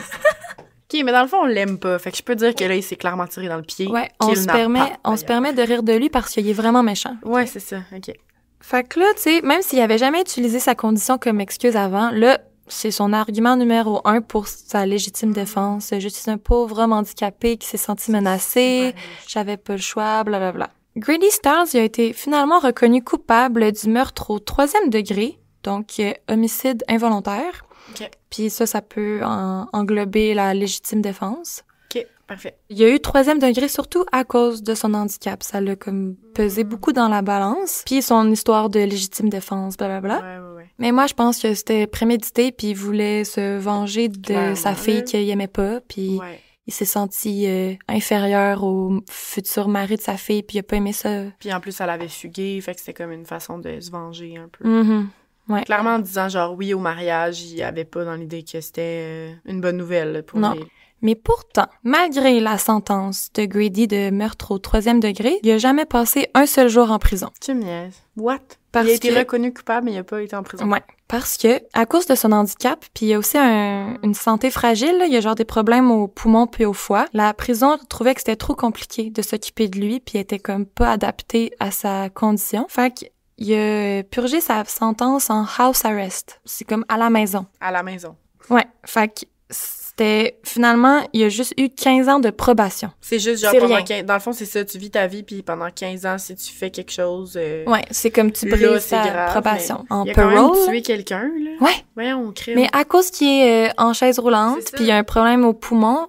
OK, mais dans le fond, on l'aime pas. Fait que je peux dire que là, il s'est clairement tiré dans le pied. Ouais, on se permet de rire de lui parce qu'il est vraiment méchant. Ouais, c'est ça, OK. Fait que là, tu sais, même s'il avait jamais utilisé sa condition comme excuse avant, là, c'est son argument numéro 1 pour sa légitime défense. Je suis un pauvre homme handicapé qui s'est senti menacé, j'avais pas le choix, blablabla. Grady Stiles il a été finalement reconnu coupable du meurtre au 3e degré, donc homicide involontaire. OK. Puis ça peut englober la légitime défense. OK, parfait. Il y a eu 3e degré surtout à cause de son handicap. Ça l'a comme pesé beaucoup dans la balance. Puis son histoire de légitime défense, blablabla. Ouais. Mais moi, je pense que c'était prémédité, puis il voulait se venger de sa fille qu'il aimait pas, puis il s'est senti inférieur au futur mari de sa fille, puis il a pas aimé ça. Puis en plus, elle avait fugué, fait que c'était comme une façon de se venger un peu. Mm-hmm. Ouais. Clairement, en disant genre oui au mariage, il avait pas dans l'idée que c'était une bonne nouvelle pour lui. Mais pourtant, malgré la sentence de Grady de meurtre au 3e degré, il a jamais passé un seul jour en prison. Tu me niaises. What? Parce il a été que... reconnu coupable, mais il a pas été en prison. Ouais, parce que à cause de son handicap, puis il y a aussi une santé fragile, là, il y a genre des problèmes aux poumons puis au foie. La prison trouvait que c'était trop compliqué de s'occuper de lui, puis il était comme pas adapté à sa condition. Fait qu'il a purgé sa sentence en house arrest. C'est comme à la maison. À la maison. Ouais, fait que c'était... Finalement, il a juste eu 15 ans de probation. C'est juste genre C'est pendant rien. 15... Dans le fond, c'est ça, tu vis ta vie, puis pendant 15 ans, si tu fais quelque chose... Ouais, c'est comme tu là, brises c'est ta grave, probation. mais En il a quand parole... même tué quelqu'un, là. Ouais. Voyons, on crée... Mais à cause qu'il est en chaise roulante, C'est ça. puis il a un problème au poumon,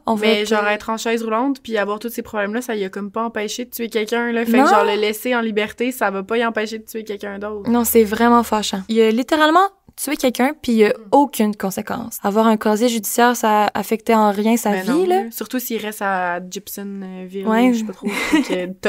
on va... Mais genre être en chaise roulante puis avoir tous ces problèmes-là, ça y a comme pas empêché de tuer quelqu'un, là. Fait Non. que genre le laisser en liberté, ça va pas y empêcher de tuer quelqu'un d'autre. Non, c'est vraiment fâchant. Il a littéralement tué quelqu'un, puis il y a aucune conséquence. Avoir un casier judiciaire, ça affectait en rien sa Ben vie, non, là. Surtout s'il reste à Gibsonville, Ouais. je sais pas trop.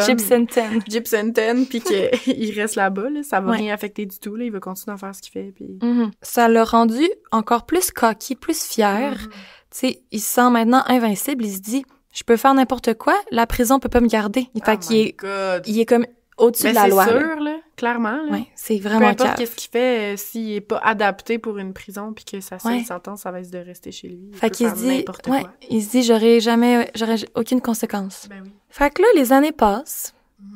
Gibsonton. Gibsonton, puis qu'il reste là-bas, là, ça va Ouais. rien affecter du tout, là. Il va continuer à faire ce qu'il fait, puis... Mhm. Ça l'a rendu encore plus cocky, plus fier. Mhm. Tu sais, il se sent maintenant invincible. Il se dit, je peux faire n'importe quoi, la prison peut pas me garder. Fait qu'il est, God. il est comme au-dessus Mais de la loi. c'est là. sûr, là, clairement, là. Ouais, c'est Peu vraiment importe cave. qu'est-ce qu'il fait, s'il est pas adapté pour une prison puis que sa seule Ouais. sentence, ça va être de rester chez lui. Il Fait peut qu'il se faire dit, n'importe ouais, quoi. il se dit, j'aurais aucune conséquence. Ben oui. Fait que là, les années passent,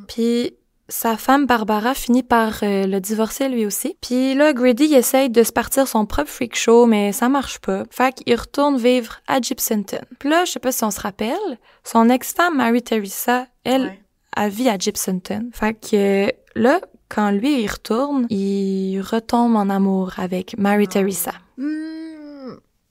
puis sa femme Barbara finit par le divorcer lui aussi. Puis là, Grady il essaye de se partir son propre freak show, mais ça marche pas. Fait qu'il retourne vivre à Gibsonton. Puis là, je sais pas si on se rappelle, son ex-femme Mary Teresa, elle, Ouais. elle vit à Gibsonton. Fait que là, quand lui il retourne, il retombe en amour avec Mary Teresa.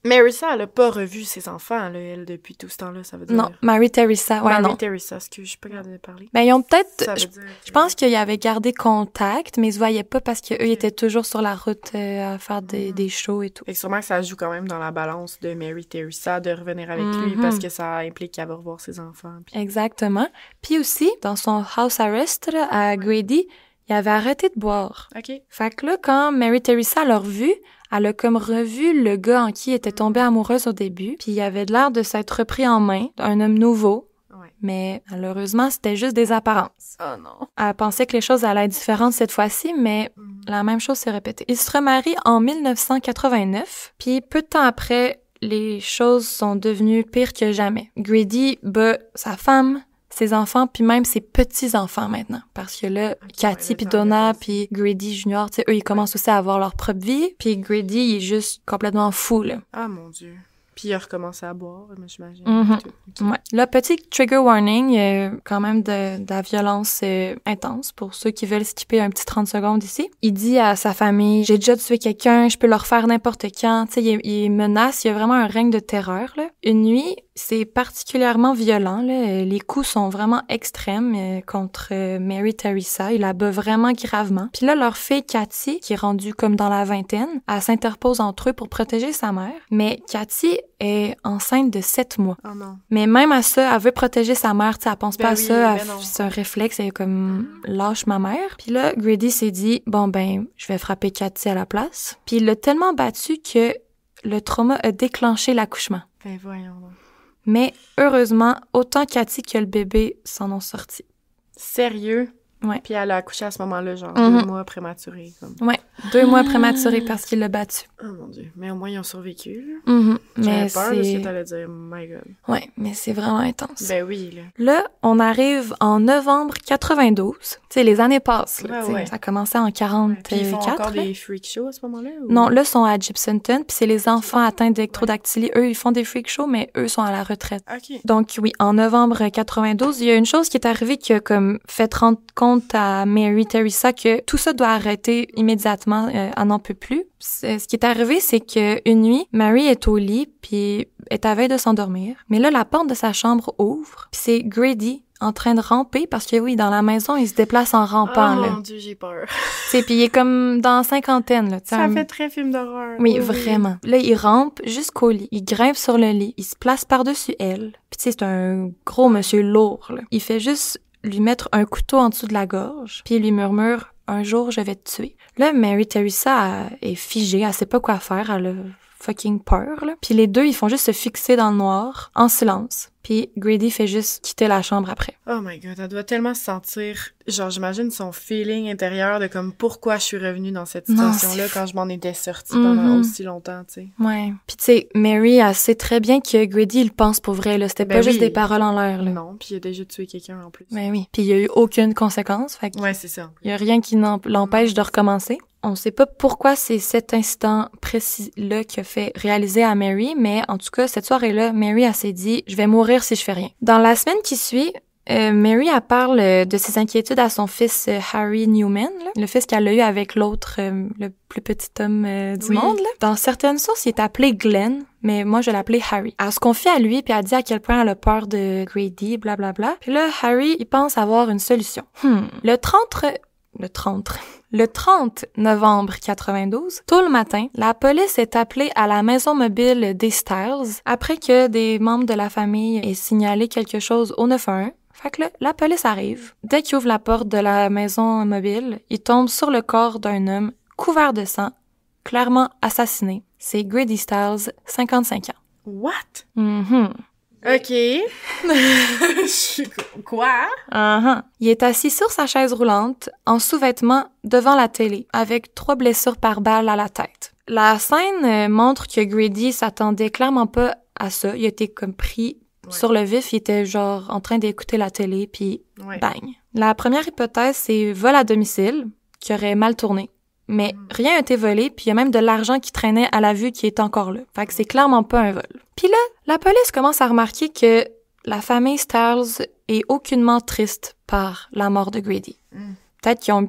Marissa, elle a pas revu ses enfants, là, elle, depuis tout ce temps-là, ça veut dire... Non, Mary Teresa, ouais, Mary non. Teresa, excuse, je suis pas capable de parler. Ben, ils ont peut-être... Ça veut Je dire que- Je pense qu'ils avaient gardé contact, mais ils se voyaient pas parce qu'eux ils étaient toujours sur la route à faire des shows et tout. Fait que sûrement que ça joue quand même dans la balance de Mary Teresa de revenir avec lui Mhm. parce que ça implique qu'elle va revoir ses enfants. Puis... Exactement. Puis aussi, dans son house arrest là, à Grady, il avait arrêté de boire. OK. Fait que là, quand Mary Teresa l'a revu, elle a comme revu le gars en qui elle était tombée amoureuse au début, puis il avait l'air de s'être repris en main, un homme nouveau. Ouais. Mais malheureusement, c'était juste des apparences. Oh non. Elle pensait que les choses allaient être différentes cette fois-ci, mais la même chose s'est répétée. Ils se remarient en 1989, puis peu de temps après, les choses sont devenues pires que jamais. Grady bat sa femme, ses enfants, puis même ses petits-enfants maintenant. Parce que là, Cathy, ouais, puis le temps Donna, de passer. puis Grady Junior, tu sais, eux, ils commencent aussi à avoir leur propre vie, puis Grady, il est juste complètement fou, là. Ah, mon Dieu. Puis il a recommencé à boire, moi, j'imagine. Mhm. Tout. Ok. Ouais. Là, petit trigger warning, il y a quand même de la violence intense pour ceux qui veulent skipper un petit 30 secondes ici. Il dit à sa famille, j'ai déjà tué quelqu'un, je peux leur faire n'importe quand. Tu sais, il menace, il y a vraiment un règne de terreur, là. Une nuit, c'est particulièrement violent, là. Les coups sont vraiment extrêmes contre Mary Teresa. Il la bat vraiment gravement. Puis là, leur fille Cathy, qui est rendue comme dans la vingtaine, elle s'interpose entre eux pour protéger sa mère. Mais Cathy est enceinte de 7 mois. Oh non. Mais même à ça, elle veut protéger sa mère, tu sais, elle pense Ben pas à oui, ça, ben non. c'est un réflexe, elle est comme lâche ma mère. Puis là, Grady s'est dit bon ben, je vais frapper Cathy à la place. Puis il l'a tellement battu que le trauma a déclenché l'accouchement. Ben voyons donc. Mais heureusement, autant Cathy que le bébé s'en ont sorti. Sérieux? Ouais. Puis elle a accouché à ce moment-là, genre Mhm. 2 mois prématuré. Comme... Ouais, 2 mois prématurés parce qu'il l'a battu. Oh mon Dieu. Mais au moins, ils ont survécu, là. Mais J'avais peur de ce que c'est... t'allais dire. My God. Ouais, mais c'est vraiment intense. Ben oui, là. Là, on arrive en novembre 92. Tu sais, les années passent, là, Ouais, tu sais. ouais. Ça a commencé en 44. Puis ils font encore des freak shows à ce moment-là? Ou... Non, là, sont à Gibsonton, puis c'est les enfants atteints d'électrodactylie. Eux, ils font des freak shows, mais eux sont à la retraite. OK. Donc oui, en novembre 92, il y a une chose qui est arrivée qui a comme fait rendre compte à Mary Teresa que tout ça doit arrêter immédiatement, elle n'en peut plus. Ce qui est arrivé, c'est que une nuit, Mary est au lit, puis est à veille de s'endormir. Mais là, la porte de sa chambre ouvre, puis c'est Grady en train de ramper, parce que oui, dans la maison, il se déplace en rampant, Oh là. mon Dieu, j'ai peur. Tu sais, puis il est comme dans la cinquantaine, là. tu sais, Ça un- fait très film d'horreur. Oui, vraiment. Là, il rampe jusqu'au lit. Il grimpe sur le lit. Il se place par-dessus elle. Puis tu sais, c'est un gros monsieur lourd, là. Il fait juste lui mettre un couteau en dessous de la gorge. Puis il lui murmure « Un jour, je vais te tuer ». Là, Mary Teresa est figée. Elle sait pas quoi faire. Elle a fucking peur, là. Puis les deux, ils font juste se fixer dans le noir, en silence. Puis Grady fait juste quitter la chambre après. Oh my god, elle doit tellement se sentir... Genre, j'imagine son feeling intérieur de comme pourquoi je suis revenue dans cette situation-là quand je m'en étais sortie pendant aussi longtemps, tu sais. Ouais. Puis tu sais, Mary, elle sait très bien que Grady, il pense pour vrai, là. C'était pas juste des paroles en l'air, là. Non, puis il a déjà tué quelqu'un en plus. Ben oui. Puis il y a eu aucune conséquence, fait que... Ouais, c'est ça. Il y a rien qui l'empêche de recommencer. On sait pas pourquoi c'est cet incident précis-là qui a fait réaliser à Mary, mais en tout cas, cette soirée-là, Mary, elle s'est dit « Je vais mourir si je fais rien ». Dans la semaine qui suit, Mary, elle parle de ses inquiétudes à son fils Harry Newman, là, le fils qu'elle a eu avec l'autre, le plus petit homme du monde. Là. Dans certaines sources, il est appelé Glenn, mais moi, je l'appelais Harry. Elle se confie à lui, puis elle dit à quel point elle a peur de Grady, blablabla. Puis là, Harry, il pense avoir une solution. Le 30 novembre 92, tôt le matin, la police est appelée à la maison mobile des Styles après que des membres de la famille aient signalé quelque chose au 911. Fait que là, la police arrive. Dès qu'il ouvre la porte de la maison mobile, il tombe sur le corps d'un homme couvert de sang, clairement assassiné. C'est Grady Styles, 55 ans. What? OK. Quoi? Il est assis sur sa chaise roulante, en sous-vêtements, devant la télé, avec 3 blessures par balle à la tête. La scène montre que Grady s'attendait clairement pas à ça. Il a été comme pris sur le vif. Il était genre en train d'écouter la télé, puis bang. La première hypothèse, c'est vol à domicile, qui aurait mal tourné. Mais rien n'a été volé, puis il y a même de l'argent qui traînait à la vue qui est encore là. Fait que c'est clairement pas un vol. Puis là, la police commence à remarquer que la famille Styles est aucunement triste par la mort de Grady. Peut-être qu'ils ont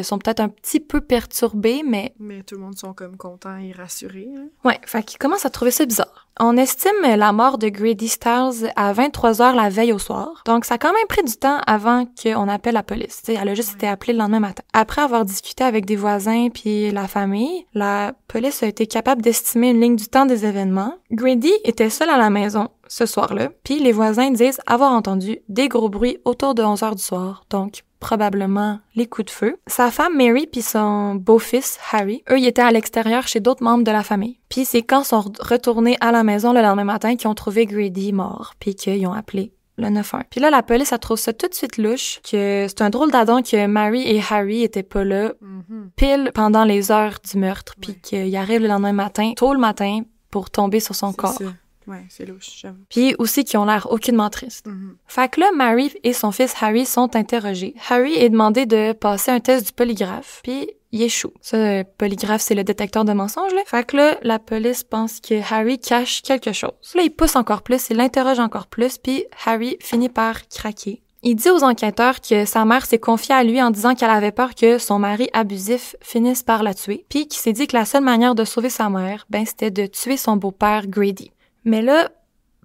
sont peut-être un petit peu perturbés, mais... Mais tout le monde sont comme contents et rassurés. Hein? Ouais, fait qu'ils commencent à trouver ça bizarre. On estime la mort de Grady Styles à 23h la veille au soir. Donc, ça a quand même pris du temps avant qu'on appelle la police. T'sais, elle a juste été appelée le lendemain matin. Après avoir discuté avec des voisins puis la famille, la police a été capable d'estimer une ligne du temps des événements. Grady était seul à la maison ce soir-là, puis les voisins disent avoir entendu des gros bruits autour de 11h du soir. Donc, probablement les coups de feu. Sa femme Mary puis son beau-fils Harry, eux, ils étaient à l'extérieur chez d'autres membres de la famille. Puis c'est quand ils sont retournés à la maison le lendemain matin qu'ils ont trouvé Grady mort, puis qu'ils ont appelé le 911. Puis là, la police, elle trouve ça tout de suite louche, que c'est un drôle d'adon que Mary et Harry étaient pas là pile pendant les heures du meurtre, puis qu'ils arrivent le lendemain matin, tôt le matin, pour tomber sur son corps. Ça. Ouais, c'est louche, j'avoue. Puis aussi qu'ils ont l'air aucunement tristes. Fait que là, Mary et son fils Harry sont interrogés. Harry est demandé de passer un test du polygraphe, puis il échoue. Ça, le polygraphe, c'est le détecteur de mensonges, là. Fait que là, la police pense que Harry cache quelque chose. Là, il pousse encore plus, il l'interroge encore plus, puis Harry finit par craquer. Il dit aux enquêteurs que sa mère s'est confiée à lui en disant qu'elle avait peur que son mari abusif finisse par la tuer, puis qu'il s'est dit que la seule manière de sauver sa mère, c'était de tuer son beau-père Grady. Mais là,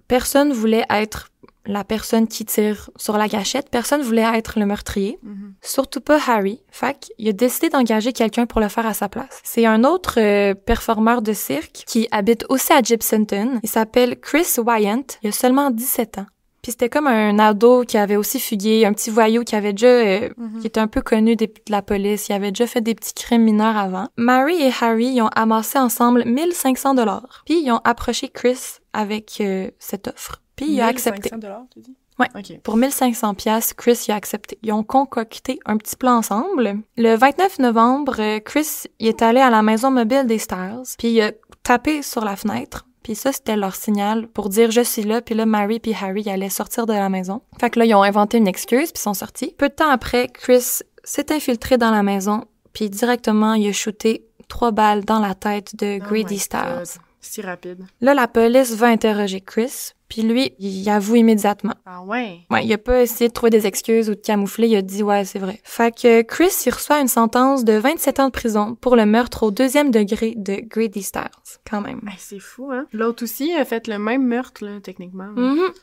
personne voulait être la personne qui tire sur la gâchette. Personne voulait être le meurtrier. Surtout pas Harry. Fait qu'il a décidé d'engager quelqu'un pour le faire à sa place. C'est un autre performeur de cirque qui habite aussi à Gibsonton. Il s'appelle Chris Wyant. Il a seulement 17 ans. Puis c'était comme un ado qui avait aussi fugué, un petit voyou qui avait déjà, qui était un peu connu de la police, il avait déjà fait des petits crimes mineurs avant. Mary et Harry, ils ont amassé ensemble 1500$. Puis ils ont approché Chris avec cette offre. Puis il a accepté. 1500$, tu dis? Ouais. Okay. Pour 1500$, Chris y a accepté. Ils ont concocté un petit plan ensemble. Le 29 novembre, Chris il est allé à la maison mobile des Styles, puis il a tapé sur la fenêtre. Puis ça, c'était leur signal pour dire « je suis là », puis là, Mary puis Harry allaient sortir de la maison. Fait que là, ils ont inventé une excuse, puis sont sortis. Peu de temps après, Chris s'est infiltré dans la maison, puis directement, il a shooté 3 balles dans la tête de Grady Styles. Si rapide. Là, la police va interroger Chris, puis lui, il avoue immédiatement. Ah ouais? Ouais, il a pas essayé de trouver des excuses ou de camoufler, il a dit « ouais, c'est vrai ». Fait que Chris, il reçoit une sentence de 27 ans de prison pour le meurtre au 2e degré de Grady Styles, quand même. Hey, c'est fou, hein? L'autre aussi a fait le même meurtre, là, techniquement.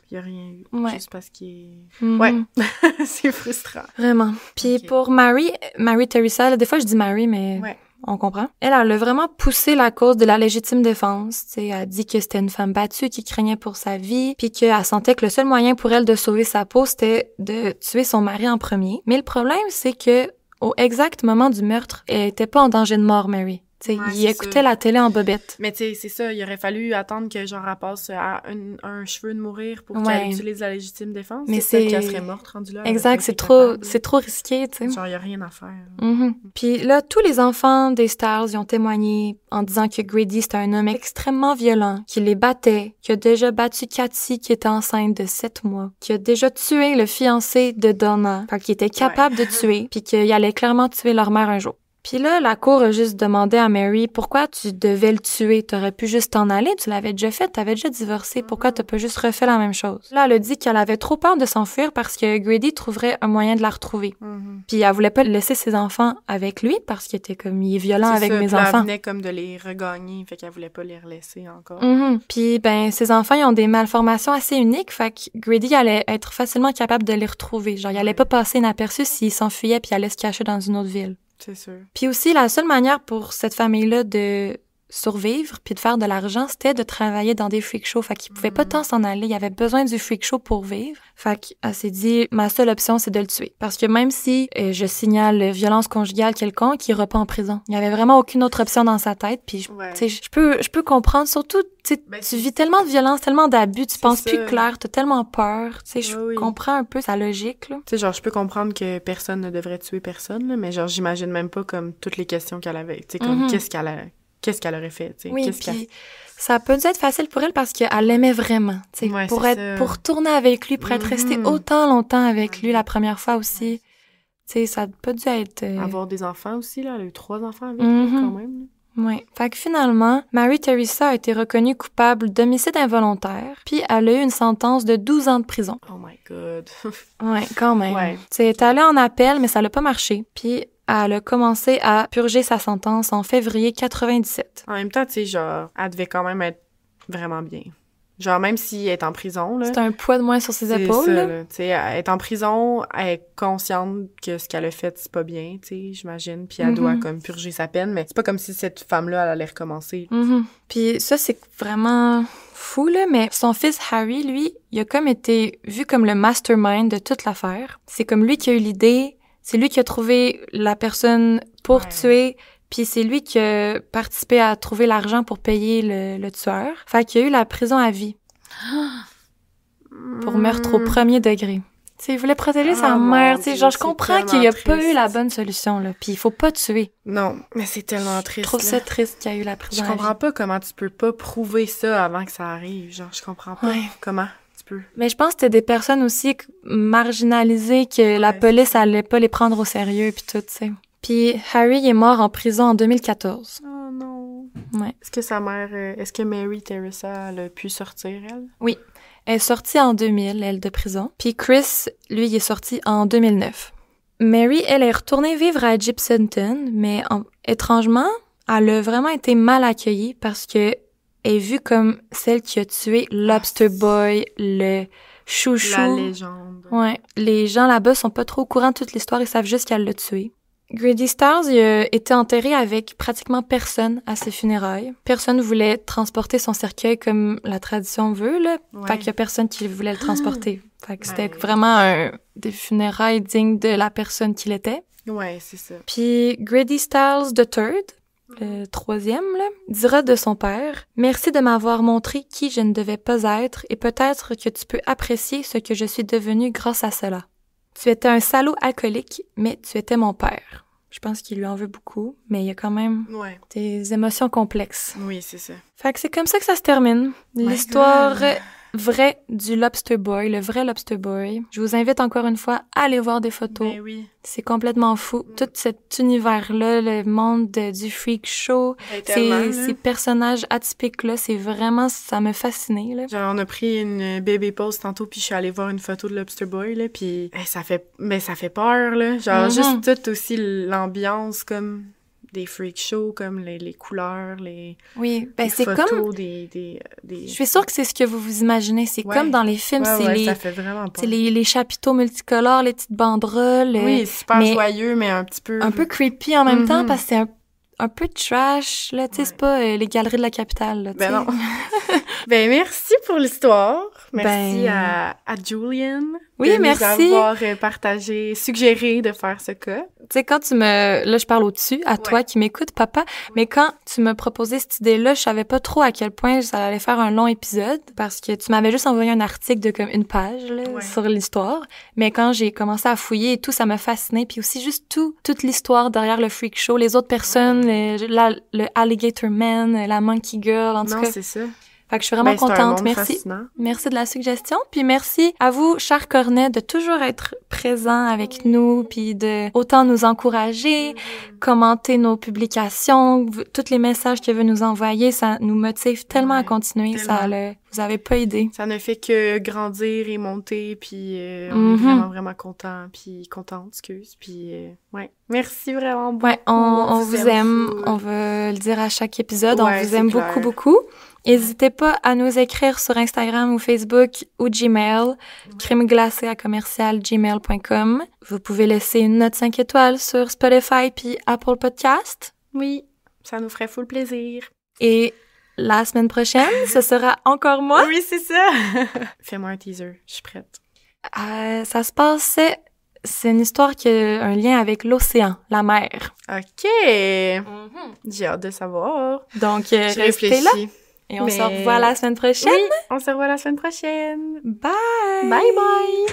Il a rien eu, juste parce qu'il est... Ouais, c'est frustrant. Vraiment. Puis pour Mary Teresa, là, des fois je dis Mary, mais... Ouais. On comprend. Elle a vraiment poussé la cause de la légitime défense. T'sais, elle a dit que c'était une femme battue qui craignait pour sa vie, puis qu'elle sentait que le seul moyen pour elle de sauver sa peau, c'était de tuer son mari en premier. Mais le problème, c'est que au exact moment du meurtre, elle était pas en danger de mort, Mary. Tu sais, Ouais, il c'est écoutait ça. la télé en bobette. Mais tu sais, c'est ça, il aurait fallu attendre que genre elle passe à un cheveu de mourir pour Ouais. qu'elle utilise la légitime défense. Mais Peut-être qu'elle c'est... serait morte rendue là. elle aurait Exact, pas c'est été trop, capable. c'est trop risqué, tu sais. Genre, il y a rien à faire. Mhm. Puis là, tous les enfants des Stars ils ont témoigné en disant que Grady, c'était un homme extrêmement violent, qui les battait, qui a déjà battu Cathy, qui était enceinte de 7 mois, qui a déjà tué le fiancé de Donna, fait qu'il était capable de tuer, puis qu'il allait clairement tuer leur mère un jour. Puis là, la cour a juste demandé à Mary pourquoi tu devais le tuer. T'aurais pu juste t'en aller, tu l'avais déjà fait, t'avais déjà divorcé. Pourquoi t'as pas juste refait la même chose? Là, elle a dit qu'elle avait trop peur de s'enfuir parce que Grady trouverait un moyen de la retrouver. Puis elle voulait pas laisser ses enfants avec lui parce qu'il était comme, il est violent avec mes enfants. Elle venait comme de les regagner, fait qu'elle voulait pas les relaisser encore. Puis ben, ses enfants, ils ont des malformations assez uniques, fait que Grady allait être facilement capable de les retrouver. Genre, il allait pas passer inaperçu s'il s'enfuyait puis il allait se cacher dans une autre ville. C'est sûr. Puis aussi, la seule manière pour cette famille-là de survivre puis de faire de l'argent, c'était de travailler dans des freak shows. Fait qu'ils pouvaient pas tant s'en aller. Il y avait besoin du freak show pour vivre. Fait qu'elle s'est dit, ma seule option, c'est de le tuer. Parce que même si je signale violence conjugale quelconque, il ira pas en prison. Il y avait vraiment aucune autre option dans sa tête. Puis, tu sais, je peux comprendre. Surtout, tu sais, tu vis tellement de violence, tellement d'abus, tu penses plus clair, t'as tellement peur. Tu sais, je comprends un peu sa logique, là. Tu sais, genre, je peux comprendre que personne ne devrait tuer personne, là, mais genre, j'imagine même pas comme toutes les questions qu'elle avait. Tu sais, comme qu'est-ce qu'elle aurait fait, tu sais. Oui, puis ça a pas dû être facile pour elle parce qu'elle l'aimait vraiment, tu sais. Pour tourner avec lui, pour être restée autant longtemps avec lui la première fois aussi, tu sais, ça a pas dû être... Avoir des enfants aussi, là. Elle a eu 3 enfants avec lui, quand même. Oui. Fait que finalement, Mary Teresa a été reconnue coupable d'homicide involontaire, puis elle a eu une sentence de 12 ans de prison. Oh my God. Ouais, quand même. Ouais. Tu sais, elle est allée en appel, mais ça l'a pas marché. Puis elle a commencé à purger sa sentence en février 97. En même temps, tu sais, genre, elle devait quand même être vraiment bien. Genre, même si elle est en prison, là... C'est un poids de moins sur ses épaules, c'est ça, là. Tu sais, elle est en prison, elle est consciente que ce qu'elle a fait, c'est pas bien, tu sais, j'imagine, puis elle doit, comme, purger sa peine, mais c'est pas comme si cette femme-là, elle allait recommencer. Puis ça, c'est vraiment fou, là, mais son fils Harry, lui, il a comme été vu comme le mastermind de toute l'affaire. C'est comme lui qui a eu l'idée, c'est lui qui a trouvé la personne pour tuer, puis c'est lui qui a participé à trouver l'argent pour payer le tueur. Fait qu'il y a eu la prison à vie. Pour meurtre au premier degré. Tu sais, il voulait protéger sa mère, tu sais, genre, je comprends qu'il y a pas eu la bonne solution, là, puis il faut pas tuer. Non, mais c'est tellement triste. Je trouve ça triste qu'il y a eu la prison à vie. Je comprends pas comment tu peux pas prouver ça avant que ça arrive, genre, je comprends pas comment tu peux. Mais je pense que c'était des personnes aussi marginalisées que la police allait pas les prendre au sérieux, puis tout, tu sais. Puis Harry est mort en prison en 2014. Oh non. Ouais. Est-ce que sa mère, est-ce que Mary Teresa, elle a pu sortir, elle? Oui. Elle est sortie en 2000, elle, de prison. Puis Chris, lui, il est sorti en 2009. Mary, elle est retournée vivre à Gibsonton, mais étrangement, elle a vraiment été mal accueillie parce que elle est vue comme celle qui a tué Lobster Boy, le chouchou. La légende. Ouais. Les gens là-bas sont pas trop au courant de toute l'histoire, ils savent juste qu'elle l'a tué. Grady Stars il a été enterré avec pratiquement personne à ses funérailles. Personne voulait transporter son cercueil comme la tradition veut, là. Fait qu'il y a personne qui voulait le transporter. Fait que c'était vraiment des funérailles dignes de la personne qu'il était. Ouais, c'est ça. Puis Grady Stiles III, le 3e, là, dira de son père « Merci de m'avoir montré qui je ne devais pas être et peut-être que tu peux apprécier ce que je suis devenue grâce à cela. Tu étais un salaud alcoolique, mais tu étais mon père. » Je pense qu'il lui en veut beaucoup, mais il y a quand même des émotions complexes. Oui, c'est ça. Fait que c'est comme ça que ça se termine. L'histoire vraie du Lobster Boy, le vrai Lobster Boy. Je vous invite encore une fois à aller voir des photos. Ben oui. C'est complètement fou. Tout cet univers-là, le monde du freak show, ces personnages atypiques-là, c'est vraiment, ça m'a fasciné, là. Genre, on a pris une baby pause tantôt, puis je suis allée voir une photo de Lobster Boy, là, puis ça fait peur, là. Genre, juste tout aussi l'ambiance, comme des freak shows, comme les couleurs, les c'est photos, comme... des... Je suis sûre que c'est ce que vous vous imaginez. C'est comme dans les films, ça fait vraiment peur. C'est les chapiteaux multicolores, les petites banderoles. Oui, super joyeux, mais un petit peu... Un peu creepy en même temps, parce que c'est un peu trash, là, tu sais, c'est pas les galeries de la capitale, là, tu sais. Ben non. Ben, merci pour l'histoire. Merci à Julian. Oui, de merci. nous avoir partagé, suggéré de faire ce cas. sais, quand là, je parle au-dessus, à toi qui m'écoutes, papa, mais quand tu m'as proposé cette idée-là, je savais pas trop à quel point ça allait faire un long épisode, parce que tu m'avais juste envoyé un article de comme une page, là, sur l'histoire. Mais quand j'ai commencé à fouiller et tout, ça m'a fasciné. Puis aussi, juste toute l'histoire derrière le freak show, les autres personnes, le Alligator Man, la Monkey Girl, en tout cas. Non, c'est ça. Fait que je suis vraiment contente. Merci. Fascinant. Merci de la suggestion. Puis merci à vous, chers cornets, de toujours être présents avec nous, puis de autant nous encourager, commenter nos publications, tous les messages que vous nous envoyez, ça nous motive tellement à continuer. Tellement. Vous avez pas idée. Ça ne fait que grandir et monter, puis on est vraiment, vraiment contente, puis ouais. Merci vraiment beaucoup. Ouais, on vous aime. On veut le dire à chaque épisode. On vous aime beaucoup, beaucoup. N'hésitez pas à nous écrire sur Instagram ou Facebook ou Gmail, crimeglacé@gmail.com. Vous pouvez laisser une note 5 étoiles sur Spotify puis Apple Podcast. Oui, ça nous ferait full plaisir. Et la semaine prochaine, ce sera encore moi. Oui, c'est ça. Fais-moi un teaser, je suis prête. Ça se passe... C'est une histoire qui a un lien avec l'océan, la mer. OK. J'ai hâte de savoir. Donc, restez là. Et on se revoit la semaine prochaine. Oui, on se revoit la semaine prochaine. Bye! Bye bye!